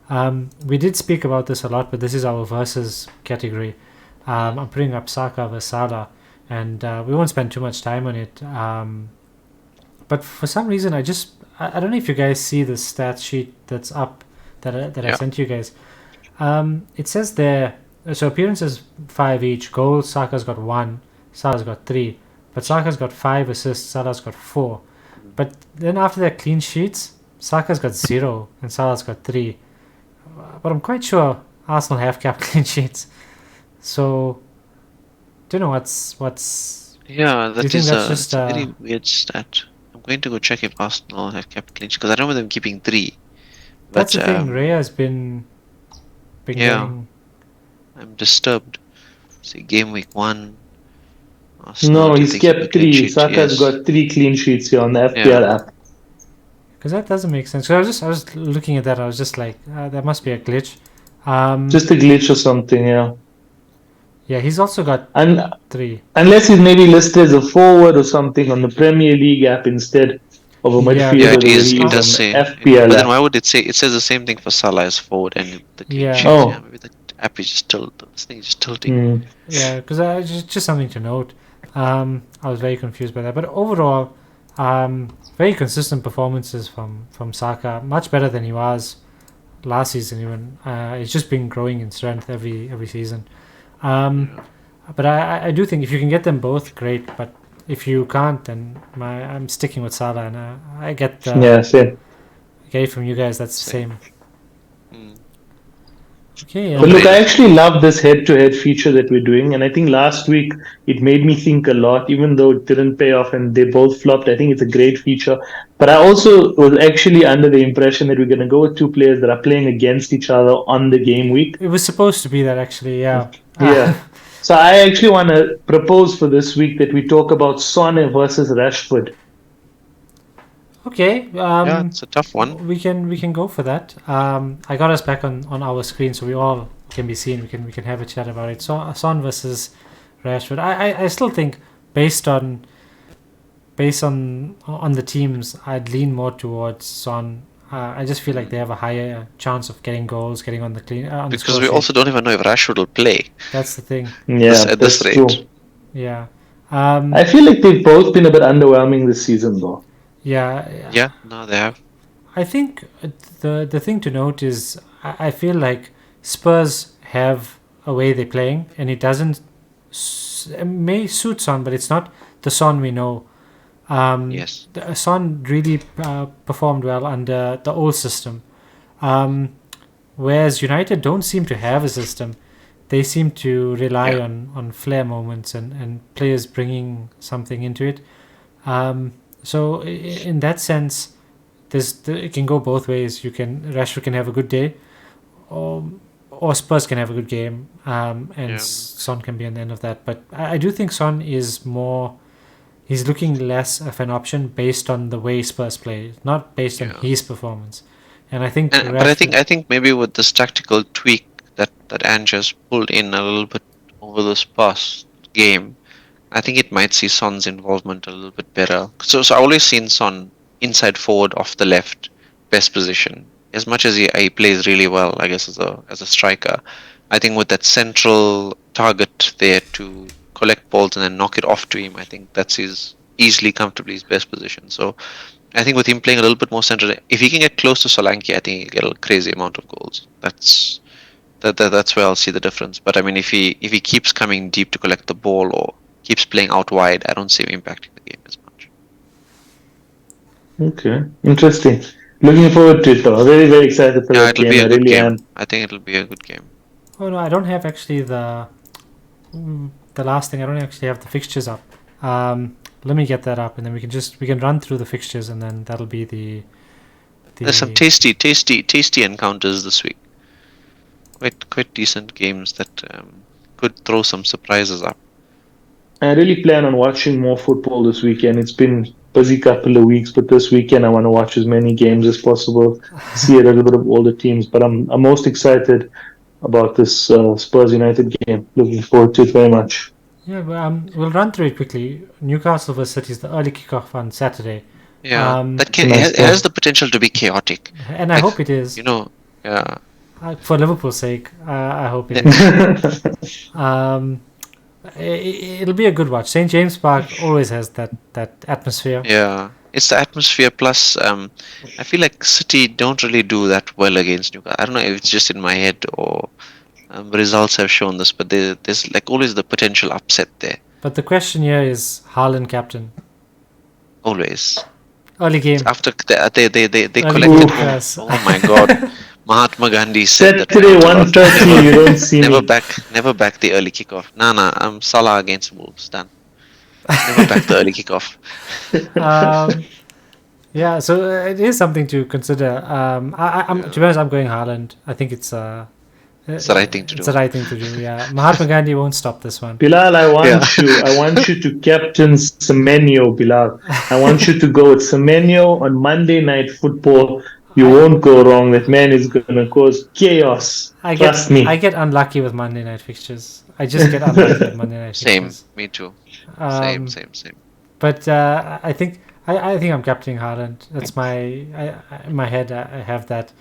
Speaker 2: We did speak about this a lot, but this is our versus category. I'm putting up Saka versus Salah, and we won't spend too much time on it. But for some reason, I don't know if you guys see the stat sheet that's up that I sent you guys. It says there, so appearances 5 each. Goals, Saka's got 1, Salah's got 3. But Saka's got 5 assists, Salah's got 4. But then after their clean sheets, Saka's got 0 and Salah's got 3. But I'm quite sure Arsenal have kept clean sheets. So, do you know what's
Speaker 1: Yeah,
Speaker 2: do you
Speaker 1: that
Speaker 2: think
Speaker 1: is
Speaker 2: that's
Speaker 1: a,
Speaker 2: just
Speaker 1: it's a very weird stat. I'm going to go check if Arsenal have kept clean because I remember them keeping 3.
Speaker 2: that's
Speaker 1: But
Speaker 2: the thing. Raya has been
Speaker 1: yeah.
Speaker 2: getting.
Speaker 1: I'm disturbed. See, game week 1. Arsenal,
Speaker 3: No,
Speaker 1: did
Speaker 3: he's
Speaker 1: they keep a
Speaker 3: kept
Speaker 1: clean
Speaker 3: 3.
Speaker 1: sheet?
Speaker 3: Saka's
Speaker 1: Yes.
Speaker 3: got 3 clean sheets here on the FPL app.
Speaker 2: Because that doesn't make sense. So I was looking at that. I was just like, there must be a glitch.
Speaker 3: Just a glitch or something, yeah.
Speaker 2: Yeah, he's also got
Speaker 3: And
Speaker 2: 3.
Speaker 3: unless he's maybe listed as a forward or something on the Premier League app instead of a
Speaker 2: Yeah,
Speaker 3: midfielder
Speaker 1: Yeah,
Speaker 3: the
Speaker 1: it
Speaker 3: way
Speaker 1: is.
Speaker 3: he
Speaker 1: It
Speaker 3: is
Speaker 1: does
Speaker 3: on
Speaker 1: say.
Speaker 3: the
Speaker 1: But
Speaker 3: FPL
Speaker 1: then
Speaker 3: app.
Speaker 1: why would it say? It says the same thing for Salah as forward and the clean
Speaker 2: Yeah.
Speaker 1: sheets.
Speaker 3: Oh.
Speaker 1: Yeah, maybe the app is just tilted. This thing is just tilting.
Speaker 2: Yeah, because just something to note. I was very confused by that, but overall, very consistent performances from Saka. Much better than he was last season. Even he's just been growing in strength every season. But I do think if you can get them both, great. But if you can't, then I'm sticking with Salah, and I get
Speaker 3: Yeah, same.
Speaker 2: get it from you guys. That's the same.
Speaker 1: Mm.
Speaker 2: Okay.
Speaker 3: But look, I
Speaker 1: Brainer.
Speaker 3: actually love this head-to-head feature that we're doing, and I think last week it made me think a lot, even though it didn't pay off and they both flopped. I think it's a great feature. But I also was actually under the impression that we're going to go with 2 players that are playing against each other on the game week.
Speaker 2: It was supposed to be that actually. Yeah.
Speaker 3: Yeah. So I actually want to propose for this week that we talk about Son versus Rashford.
Speaker 2: Okay.
Speaker 1: Yeah, it's a tough one.
Speaker 2: We can go for that. I got us back on our screen, so we all can be seen. We can have a chat about it. So Son versus Rashford. I still think based on the teams, I'd lean more towards Son. I just feel like they have a higher chance of getting goals, getting on the clean. On the
Speaker 1: Because
Speaker 2: score
Speaker 1: we
Speaker 2: sheet.
Speaker 1: also don't even know if Rashford will play
Speaker 2: That's the thing.
Speaker 3: Yeah,
Speaker 1: at this
Speaker 3: that's
Speaker 1: rate.
Speaker 3: true.
Speaker 2: Yeah.
Speaker 3: I feel like they've both been a bit underwhelming this season, though.
Speaker 2: Yeah.
Speaker 1: Yeah, no, they have.
Speaker 2: I think the thing to note is I feel like Spurs have a way they're playing, and it doesn't it may suit Son, but it's not the Son we know.
Speaker 1: Yes.
Speaker 2: Son really performed well under the old system, whereas United don't seem to have a system. They seem to rely
Speaker 1: Yeah.
Speaker 2: on flair moments and players bringing something into it. So in that sense, it can go both ways. Rashford can have a good day, or Spurs can have a good game, and
Speaker 1: Yeah.
Speaker 2: Son can be on the end of that. But I do think Son is more. He's looking less of an option based on the way Spurs play, not based on
Speaker 1: Yeah.
Speaker 2: his performance. And I think,
Speaker 1: But I think maybe with this tactical tweak that Ange has pulled in a little bit over this past game, I think it might see Son's involvement a little bit better. So I always seen Son inside forward off the left, best position. As much as he plays really well, I guess as a striker, I think with that central target there to collect balls and then knock it off to him, I think that's easily comfortably his best position. So I think with him playing a little bit more central, if he can get close to Solanke, I think he'll get a crazy amount of goals. That's where I'll see the difference. But I mean, if he keeps coming deep to collect the ball or keeps playing out wide, I don't see him impacting the game as much.
Speaker 3: Okay, interesting. Looking forward to it, though. Very, very excited for
Speaker 1: Yeah,
Speaker 3: that
Speaker 1: it'll
Speaker 3: game.
Speaker 1: be
Speaker 3: I
Speaker 1: a good
Speaker 3: really
Speaker 1: game.
Speaker 3: am.
Speaker 1: I think it'll be a good game.
Speaker 2: Oh no, I don't have actually the last thing. I don't actually have the fixtures up. Let me get that up, and then we can run through the fixtures, and then that'll be the.
Speaker 1: There's some tasty encounters this week. Quite decent games that could throw some surprises up.
Speaker 3: I really plan on watching more football this weekend. It's been busy couple of weeks, but this weekend I want to watch as many games as possible, see a little bit of all the teams. But I'm most excited about this Spurs United game. Looking forward to it very much.
Speaker 2: Yeah, we'll run through it quickly. Newcastle vs City is the early kickoff on Saturday.
Speaker 1: Yeah,
Speaker 2: Um,
Speaker 1: that
Speaker 3: Nice
Speaker 1: it has the potential to be chaotic.
Speaker 2: And I hope it is.
Speaker 1: Yeah,
Speaker 2: For Liverpool's sake, I hope it is. It'll be a good watch. St James Park always has that atmosphere.
Speaker 1: Yeah, it's the atmosphere. Plus, I feel like City don't really do that well against Newcastle. I don't know if it's just in my head or results have shown this, but there's like always the potential upset there.
Speaker 2: But the question here is Haaland captain.
Speaker 1: Always.
Speaker 2: Early game.
Speaker 1: After they
Speaker 2: Early
Speaker 1: collected.
Speaker 2: game press.
Speaker 1: Oh my God. Mahatma Gandhi said that.
Speaker 3: Saturday 1:30. You don't see
Speaker 1: Never
Speaker 3: me.
Speaker 1: back the early kickoff. Nah. Salah against Wolves. Done. Never back the early kickoff.
Speaker 2: Yeah, so it is something to consider. To be honest, I'm going Haaland. I think it's
Speaker 1: the right thing to do.
Speaker 2: It's the right thing to do. Yeah, Mahatma Gandhi won't stop this one.
Speaker 3: Bilal, I want you to captain Semenyo, Bilal. I want you to go with Semenyo on Monday Night Football. You won't go wrong. That man is going to cause chaos. Trust me.
Speaker 2: I get unlucky with Monday night fixtures. I just get unlucky with Monday night fixtures.
Speaker 1: Same, me too. Same.
Speaker 2: But I think I'm captaining Haaland. That's in my head. I have that.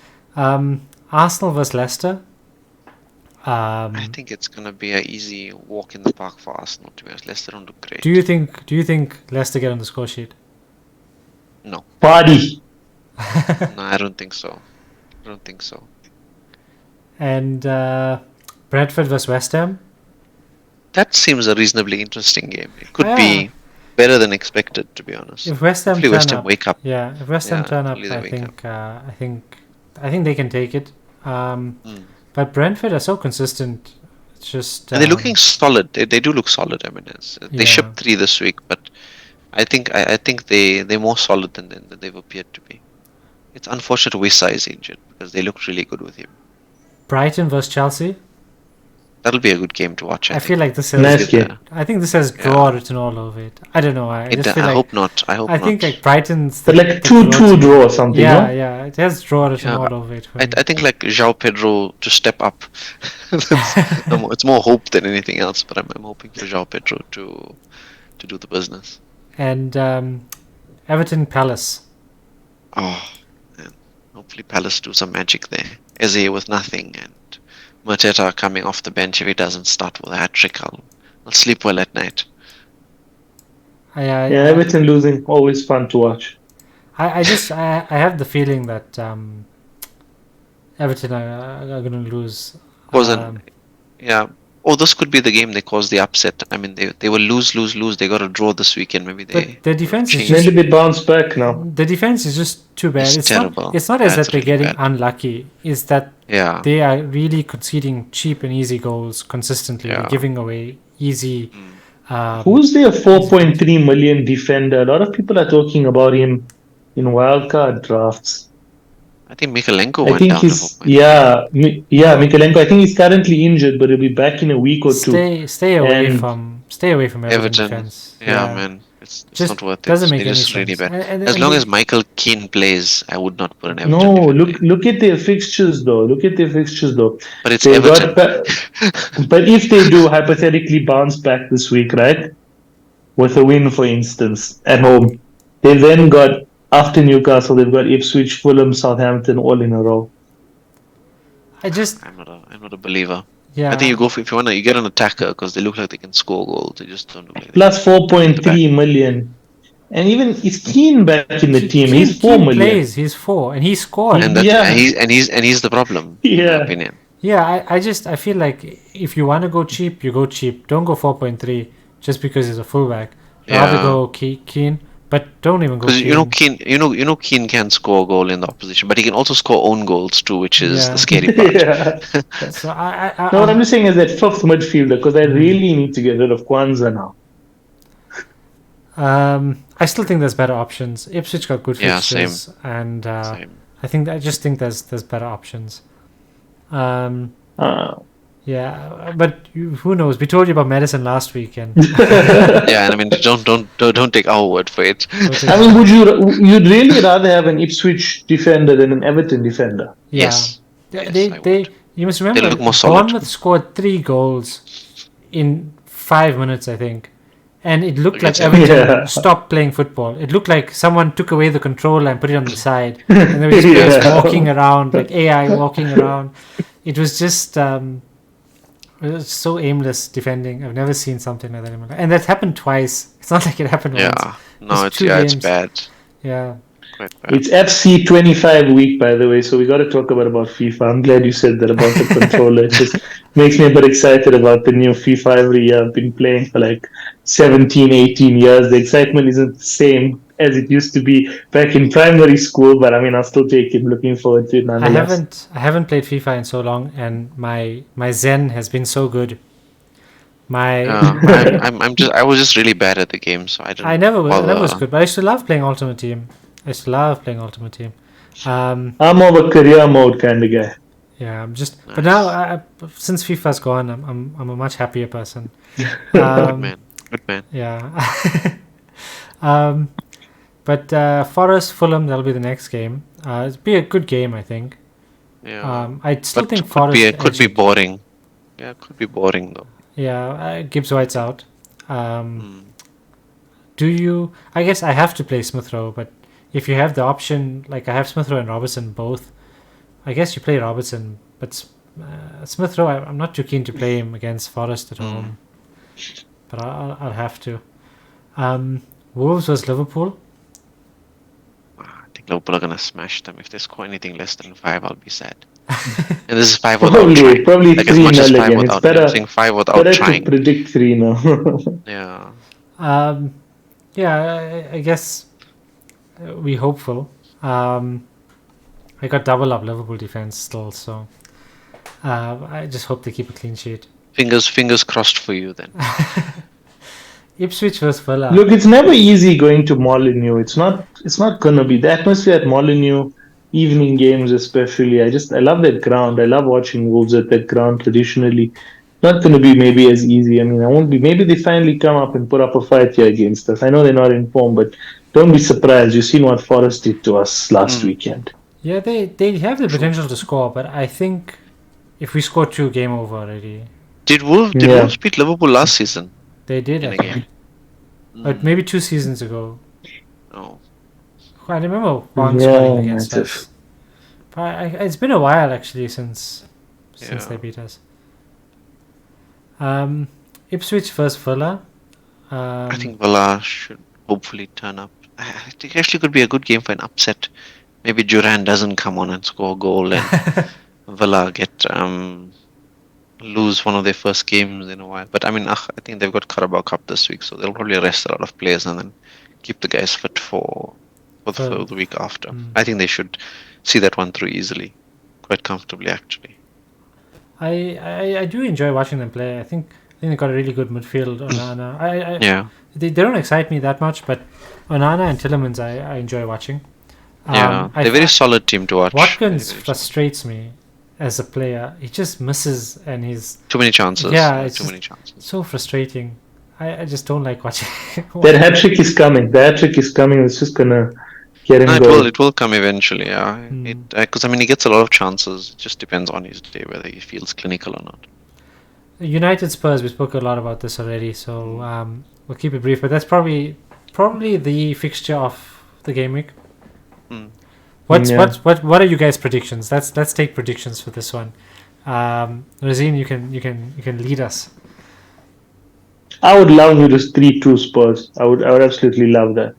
Speaker 2: Arsenal versus Leicester.
Speaker 1: I think it's gonna be an easy walk in the park for Arsenal. To be honest, Leicester don't look great.
Speaker 2: Do you think Leicester get on the score sheet?
Speaker 1: No.
Speaker 3: Party.
Speaker 1: No, I don't think so.
Speaker 2: And Brentford versus West Ham.
Speaker 1: That seems a reasonably interesting game. It could be better than expected, to be honest.
Speaker 2: If West Ham
Speaker 1: Hopefully
Speaker 2: turn
Speaker 1: West Ham
Speaker 2: up,
Speaker 1: wake up.
Speaker 2: Yeah, if West Ham turn up,
Speaker 1: hopefully they
Speaker 2: I think they can take it. But Brentford are so consistent. It's just
Speaker 1: And they're looking solid. They do look solid. I mean, they shipped 3 this week, but I think they're more solid than they've appeared to be. It's unfortunate Wissa is injured because they look really good with him.
Speaker 2: Brighton versus Chelsea.
Speaker 1: That'll be a good game to watch.
Speaker 2: I feel like this has
Speaker 3: nice game.
Speaker 2: I think this has draw written all over it. I don't know why.
Speaker 1: I hope not.
Speaker 2: I think like Brighton's
Speaker 3: But like 2-2 draw or something.
Speaker 2: Yeah, it has draw written all over it.
Speaker 1: I think like João Pedro to step up. It's more hope than anything else, but I'm hoping for João Pedro to do the business.
Speaker 2: And Everton Palace.
Speaker 1: Oh, man. Hopefully Palace do some magic there. Eze with nothing and Mateta coming off the bench. If he doesn't start with a hat-trick, I'll sleep well at night.
Speaker 3: Everton losing, always fun to watch.
Speaker 2: I have the feeling that Everton are going to lose.
Speaker 1: This could be the game they cause the upset. I mean, they will lose. They got to draw this weekend. Maybe they.
Speaker 2: Their defense is
Speaker 3: maybe they bounce back now.
Speaker 2: The defense is just too bad.
Speaker 1: It's terrible.
Speaker 2: It's not as that they're
Speaker 1: really
Speaker 2: getting
Speaker 1: bad.
Speaker 2: unlucky. It's that they are really conceding cheap and easy goals consistently. They're giving away easy.
Speaker 3: Who's their 4.3 million defender? A lot of people are talking about him in wildcard drafts.
Speaker 1: I think Mikalenko went down.
Speaker 3: Mikalenko. I think he's currently injured, but he'll be back in a week or two.
Speaker 2: Stay away from Everton defense.
Speaker 1: Man, it's not worth it.
Speaker 2: Doesn't make any
Speaker 1: sense. Really bad. As long as Michael Keane plays, I would not put an Everton.
Speaker 3: No, look at their fixtures though.
Speaker 1: But it's
Speaker 3: they
Speaker 1: Everton.
Speaker 3: But if they do hypothetically bounce back this week, right, with a win, for instance, at home, they then got. After Newcastle, they've got Ipswich, Fulham, Southampton, all in a row.
Speaker 1: I'm not a believer.
Speaker 2: Yeah.
Speaker 1: I think you get an attacker because they look like they can score goals. They just don't look like
Speaker 3: Plus 4.3 million. And even is Keane back in the team? He's 4 million.
Speaker 2: Plays, he's 4, and he scored.
Speaker 1: And he's the problem. In my opinion.
Speaker 2: Yeah, I feel like if you want to go cheap, you go cheap. Don't go 4.3 just because he's a fullback. Rather go Keane. But don't even go.
Speaker 1: Because Keane can score a goal in the opposition, but he can also score own goals too, which is the scary part.
Speaker 2: So
Speaker 3: what I'm just saying is that fifth midfielder, because I really need to get rid of Kwanzaa now.
Speaker 2: I still think there's better options. Ipswich got good fixtures,
Speaker 1: same.
Speaker 2: And
Speaker 1: Same.
Speaker 2: I just think there's better options. Yeah, but who knows? We told you about medicine last week, and
Speaker 1: and I mean, don't take our word for it.
Speaker 3: I mean, you'd really rather have an Ipswich defender than an Everton defender?
Speaker 2: Yeah.
Speaker 1: Yes.
Speaker 2: You must remember,
Speaker 1: They look more solid.
Speaker 2: Bournemouth scored 3 goals in 5 minutes, I think, and it looked like
Speaker 1: Against
Speaker 2: Everton
Speaker 3: Yeah.
Speaker 2: stopped playing football. It looked like someone took away the controller and put it on the side, and there were just players
Speaker 3: Yeah.
Speaker 2: walking around, like AI walking around. It was just it was so aimless defending. I've never seen something like that in my life, and that happened twice. It's not like it happened once.
Speaker 1: Yeah. No,
Speaker 2: It's
Speaker 1: it's
Speaker 2: two
Speaker 1: it's
Speaker 2: games.
Speaker 1: bad.
Speaker 2: Yeah,
Speaker 1: Quite bad.
Speaker 3: It's FC 25 week, by the way, so we got to talk about FIFA. I'm glad you said that about the controller. It just makes me a bit excited about the new FIFA every year. I've been playing for like 17, 18 years. The excitement isn't the same as it used to be back in primary school, but I mean, I'll still take it. Looking forward to it nonetheless.
Speaker 2: I haven't played FIFA in so long, and my Zen has been so good. My
Speaker 1: I was just really bad at the game, so I didn't
Speaker 2: I never
Speaker 1: bother.
Speaker 2: was good, but I used to love playing Ultimate Team. I used to love playing Ultimate Team.
Speaker 3: I'm more of a career mode kind of guy.
Speaker 2: Yeah, I'm just.
Speaker 1: Nice.
Speaker 2: But now, since FIFA's gone, I'm a much happier person.
Speaker 1: Good
Speaker 2: Um,
Speaker 1: man. Good man.
Speaker 2: yeah. But Forest Fulham, that'll be the next game. It'll be a good game, I think.
Speaker 1: Yeah.
Speaker 2: I still
Speaker 1: But
Speaker 2: think
Speaker 1: could
Speaker 2: Forest
Speaker 1: could be
Speaker 2: edge it.
Speaker 1: boring. Yeah, it could be boring though.
Speaker 2: Yeah, Gibbs White's out.
Speaker 1: Hmm.
Speaker 2: Do you? I guess I have to play Smith Rowe, but if you have the option, like I have Smith Rowe and Robertson both, I guess you play Robertson. But Smith Rowe, I'm not too keen to play him against Forest at home, but I'll have to. Wolves versus Liverpool.
Speaker 1: I think Liverpool are gonna smash them. If they score anything less than 5, I'll be sad. And this is 5 without trying.
Speaker 3: Probably
Speaker 1: Like as
Speaker 3: 3
Speaker 1: much as
Speaker 3: 0
Speaker 1: 5
Speaker 3: again. It's
Speaker 1: without. I'm
Speaker 3: better,
Speaker 1: saying 5 without
Speaker 3: better to
Speaker 1: trying.
Speaker 3: predict 3 now.
Speaker 1: Yeah.
Speaker 2: Yeah, I guess we hopeful. I got double up Liverpool defense still, so I just hope they keep a clean sheet.
Speaker 1: Fingers crossed for you then.
Speaker 2: Ipswich versus Villa.
Speaker 3: Look, it's never easy going to Molineux. It's not gonna be the atmosphere at Molineux, evening games especially. I love that ground. I love watching Wolves at that ground traditionally. Not gonna be maybe as easy. I mean, I won't be. Maybe they finally come up and put up a fight here against us. I know they're not in form, but don't be surprised. You've seen what Forest did to us last weekend.
Speaker 2: Yeah, they have the potential to score, but I think if we score 2, game over already.
Speaker 1: Did
Speaker 3: Yeah.
Speaker 1: Wolves beat Liverpool last season
Speaker 2: They did,
Speaker 1: in
Speaker 2: I
Speaker 1: a
Speaker 2: think.
Speaker 1: game?
Speaker 2: But maybe 2 seasons ago.
Speaker 1: Oh.
Speaker 2: I remember Juan
Speaker 3: Yeah,
Speaker 2: scoring against
Speaker 3: massive.
Speaker 2: us. But it's been a while actually since
Speaker 1: Yeah.
Speaker 2: they beat us. Ipswich versus Villa.
Speaker 1: I think Villa should hopefully turn up. I think it actually could be a good game for an upset. Maybe Duran doesn't come on and score a goal, and Villa get lose one of their first games in a while. But I mean, I think they've got Carabao Cup this week, so they'll probably rest a lot of players and then keep the guys fit for the week after. I think they should see that one through easily, quite comfortably actually.
Speaker 2: I do enjoy watching them play. I think they got a really good midfield. Onana.
Speaker 1: Yeah.
Speaker 2: They don't excite me that much, but Onana and Tillemans I enjoy watching.
Speaker 1: Yeah, they're a very solid team to watch.
Speaker 2: Watkins
Speaker 1: Very
Speaker 2: frustrates me as a player. He just misses and he's
Speaker 1: too many chances.
Speaker 2: Yeah, it's
Speaker 1: too
Speaker 2: just
Speaker 1: many chances.
Speaker 2: so frustrating. I just don't like watching.
Speaker 3: That hat trick is coming. The hat trick is coming. It's just gonna get him
Speaker 1: No,
Speaker 3: going.
Speaker 1: it will come eventually. Yeah, because I mean he gets a lot of chances. It just depends on his day whether he feels clinical or not.
Speaker 2: United Spurs. We spoke a lot about this already, so we'll keep it brief. But that's probably the fixture of the game week. What are you guys' predictions? Let's take predictions for this one. Razeen, you can lead us.
Speaker 3: I would love you to 3-2 Spurs. I would absolutely love that.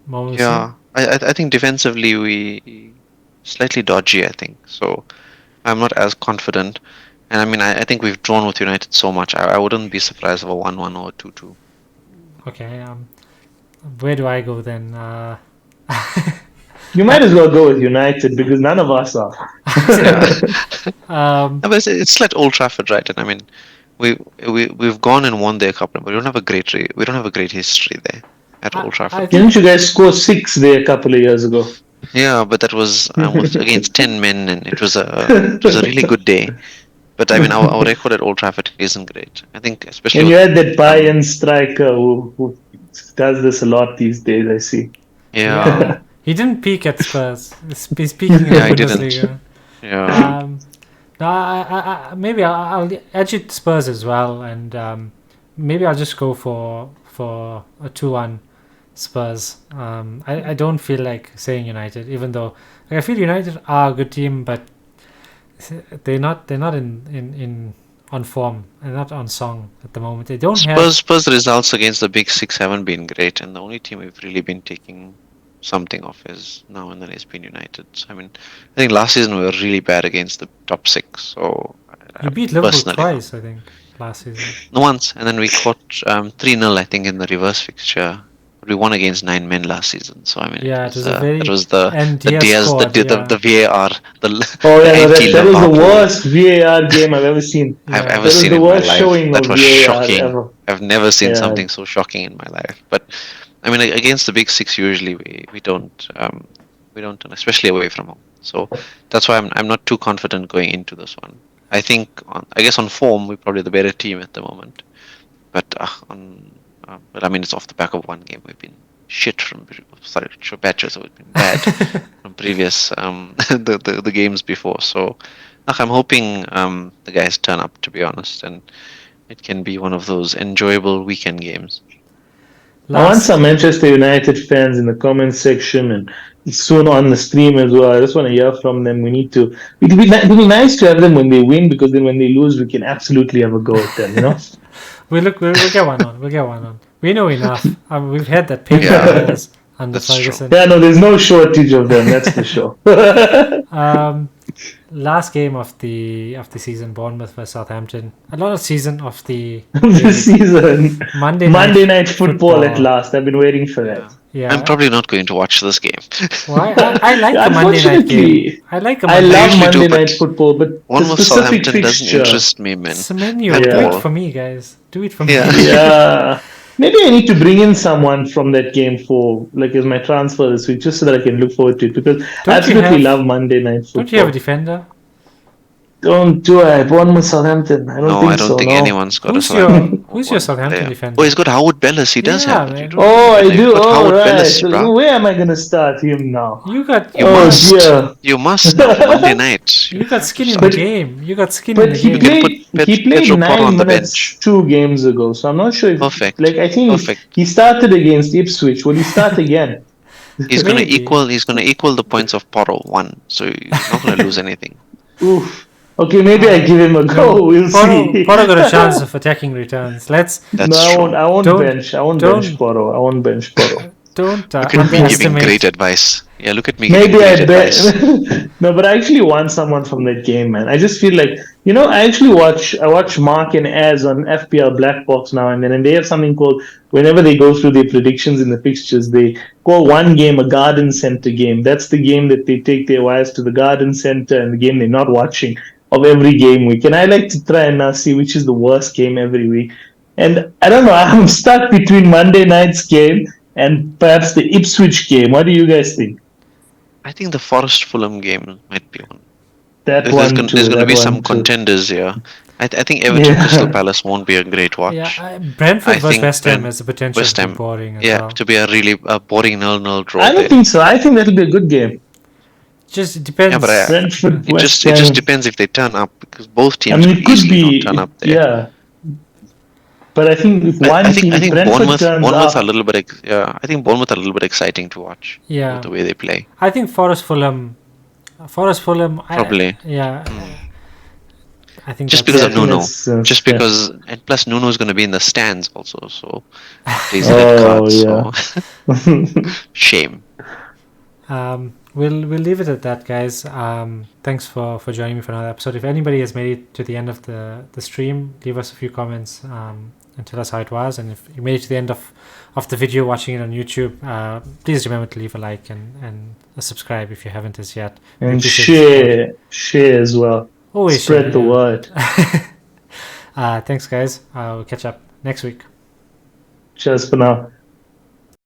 Speaker 2: Mohammed?
Speaker 1: Yeah, I think defensively we slightly dodgy. I think so. I'm not as confident, and I mean I think we've drawn with United so much. I wouldn't be surprised of a 1-1 or a 2-2.
Speaker 2: Okay. Where do I go then?
Speaker 3: You might as well go with United because none of us are.
Speaker 1: No, but it's like Old Trafford, right? And I mean, we've gone and won there a couple, but we don't have a great history there at Old Trafford.
Speaker 3: Didn't you guys score 6 there a couple of years ago?
Speaker 1: Yeah, but that was against 10 men, and it was a really good day. But I mean, our record at Old Trafford isn't great. I think, especially.
Speaker 3: And you had that Bayern striker who does this a lot these days. I see.
Speaker 1: Yeah.
Speaker 2: He didn't peak at Spurs. He's peaking in
Speaker 1: Yeah, he
Speaker 2: Bundesliga.
Speaker 1: Yeah.
Speaker 2: No, maybe I'll edge it Spurs as well, and maybe I'll just go for a 2-1 Spurs. I don't feel like saying United, even though I feel United are a good team, but they're not in on form and not on song at the moment. They don't have
Speaker 1: Spurs results against the big six haven't been great, and the only team we've really been taking something off is now and then has been United. So, I mean, I think last season we were really bad against the top six. So
Speaker 2: you beat Liverpool twice, I think, last season.
Speaker 1: Once, and then we caught 3-0, I think, in the reverse fixture. We won against 9 men last season. So I mean,
Speaker 2: yeah, it was
Speaker 1: the
Speaker 2: Diaz squad,
Speaker 1: the VAR, the
Speaker 3: Oh yeah,
Speaker 1: anti
Speaker 3: that was the
Speaker 1: Liverpool
Speaker 3: worst VAR game I've ever seen.
Speaker 1: I've
Speaker 2: Yeah.
Speaker 1: ever
Speaker 3: That was
Speaker 1: seen
Speaker 3: the
Speaker 1: in my
Speaker 3: worst
Speaker 1: life.
Speaker 3: showing
Speaker 1: That
Speaker 3: of
Speaker 1: was
Speaker 3: VAR
Speaker 1: shocking.
Speaker 3: ever.
Speaker 1: I've never seen
Speaker 3: Yeah.
Speaker 1: something so shocking in my life. But I mean, against the big six, usually we don't especially away from home. So that's why I'm not too confident going into this one. I think I guess on form we're probably the better team at the moment. But but I mean, it's off the back of one game. We've been shit from batches, so it's been bad from previous the games before. So I'm hoping the guys turn up, to be honest, and it can be one of those enjoyable weekend games.
Speaker 3: I want some Manchester United fans in the comments section and soon on the stream as well. I just want to hear from them. It'll be nice to have them when they win, because then when they lose, we can absolutely have a go at them, you know?
Speaker 2: We'll get one on. We'll get one on. We know enough. We've had that pain under
Speaker 1: That's true.
Speaker 2: Ferguson.
Speaker 3: Yeah, no, there's no shortage of them, that's for sure.
Speaker 2: Last game of the season, Bournemouth vs Southampton. Another season of the
Speaker 3: This season.
Speaker 2: Monday
Speaker 3: night football at last. I've been waiting for that.
Speaker 2: Yeah,
Speaker 1: I'm probably not going to watch this game.
Speaker 2: Why? I like the Monday night game. I like a
Speaker 3: I
Speaker 2: Monday
Speaker 3: love
Speaker 1: usually
Speaker 3: Monday
Speaker 1: do,
Speaker 3: night football, but the
Speaker 1: Bournemouth
Speaker 3: specific
Speaker 1: Southampton doesn't
Speaker 3: fixture.
Speaker 1: interest me, man.
Speaker 2: Semenyo,
Speaker 1: At
Speaker 2: do
Speaker 1: all.
Speaker 2: it for me, guys. Do it for
Speaker 1: Yeah.
Speaker 2: me.
Speaker 3: Yeah. Maybe I need to bring in someone from that game for as my transfer this week, just so that I can look forward to it, because I absolutely love Monday night football.
Speaker 2: Don't you have a defender?
Speaker 3: Don't do I? Bournemouth Southampton. I don't think
Speaker 1: anyone's got
Speaker 2: Who's
Speaker 1: a
Speaker 2: your
Speaker 1: Southampton.
Speaker 2: Who's your Southampton defender?
Speaker 1: Oh, he's got Howard Bellis. He does
Speaker 2: Yeah,
Speaker 1: have it.
Speaker 2: man.
Speaker 1: You don't
Speaker 3: Oh, I
Speaker 1: You've
Speaker 3: do.
Speaker 1: got
Speaker 3: Oh,
Speaker 1: Howard
Speaker 3: right.
Speaker 1: Bellis, bro.
Speaker 3: Where am I going to start him now?
Speaker 2: You got
Speaker 1: You
Speaker 3: Oh,
Speaker 1: must.
Speaker 3: dear.
Speaker 1: You must now. Monday night.
Speaker 2: you got skin in the
Speaker 3: But-
Speaker 2: game. You got skin in
Speaker 3: But
Speaker 2: the
Speaker 3: he
Speaker 2: game.
Speaker 3: played, he played
Speaker 1: Pedro Porro
Speaker 3: 9
Speaker 1: on the
Speaker 3: minutes
Speaker 1: bench.
Speaker 3: 2 games ago, so I'm not sure if
Speaker 1: Perfect.
Speaker 3: I think
Speaker 1: Perfect.
Speaker 3: he started against Ipswich. Will he start again?
Speaker 1: He's going to
Speaker 2: Maybe.
Speaker 1: equal the points of Porro 1. So he's not going to lose anything.
Speaker 3: Oof. Okay, maybe I give him a go. We'll see.
Speaker 2: Porro got a chance of attacking returns.
Speaker 1: That's
Speaker 3: No,
Speaker 1: true.
Speaker 3: I won't
Speaker 2: Don't-
Speaker 3: bench. I won't
Speaker 2: don't-
Speaker 3: bench Porro. I won't bench Porro.
Speaker 2: Don't
Speaker 1: Look at me giving
Speaker 2: underestimate.
Speaker 1: great advice. Yeah, look at me
Speaker 3: Maybe
Speaker 1: giving
Speaker 3: I
Speaker 1: great
Speaker 3: bet.
Speaker 1: advice.
Speaker 3: No, but I actually want someone from that game, man. I just feel like, I watch Mark and Az on FPL Black Box now and then, and they have something called, whenever they go through their predictions in the fixtures, they call one game a garden center game. That's the game that they take their wives to the garden center, and the game they're not watching of every game week. And I like to try and now see which is the worst game every week. And I don't know, I'm stuck between Monday night's game and perhaps the Ipswich game. What do you guys think?
Speaker 1: I think the Forest Fulham game might be one.
Speaker 3: There's
Speaker 1: There's going to be some contenders here. I think Everton Crystal Palace won't be a great watch.
Speaker 2: Yeah, Brentford
Speaker 1: I
Speaker 2: vs
Speaker 1: think
Speaker 2: West Ham has the potential
Speaker 1: West
Speaker 2: to be
Speaker 1: Ham,
Speaker 2: boring as
Speaker 1: yeah,
Speaker 2: well.
Speaker 1: to be a really boring 0-0 draw.
Speaker 3: I don't
Speaker 1: there.
Speaker 3: think so. I think that'll be a good game.
Speaker 2: Just depends.
Speaker 1: Yeah, but
Speaker 3: Brentford,
Speaker 1: it
Speaker 3: West
Speaker 1: just
Speaker 3: Ham.
Speaker 1: depends if they turn up, because both teams
Speaker 3: I mean,
Speaker 1: could
Speaker 3: it could
Speaker 1: easily
Speaker 3: be,
Speaker 1: not turn up there.
Speaker 3: yeah. But I think if one
Speaker 1: I think
Speaker 3: team, Brentford
Speaker 1: Bournemouth
Speaker 3: turns
Speaker 1: are a
Speaker 3: up,
Speaker 1: little bit I think Bournemouth are a little bit exciting to watch.
Speaker 2: Yeah.
Speaker 1: With the way they play.
Speaker 2: I think Forest Fulham.
Speaker 1: Probably.
Speaker 2: I think
Speaker 1: Just
Speaker 2: that's
Speaker 1: because of
Speaker 3: I think
Speaker 1: Nuno.
Speaker 3: that's,
Speaker 1: Just
Speaker 3: yeah.
Speaker 1: because, and plus Nuno is going to be in the stands also, so plays red cards. So shame.
Speaker 2: We'll leave it at that, guys. Thanks for joining me for another episode. If anybody has made it to the end of the stream, leave us a few comments and tell us how it was. And if you made it to the end of the video watching it on YouTube, please remember to leave a like and a subscribe if you haven't as yet. We
Speaker 3: and
Speaker 2: appreciate the support.
Speaker 3: share as well.
Speaker 2: Always
Speaker 3: Spread
Speaker 2: share,
Speaker 3: the
Speaker 2: yeah.
Speaker 3: word.
Speaker 2: Thanks, guys. We'll catch up next week.
Speaker 3: Cheers for now.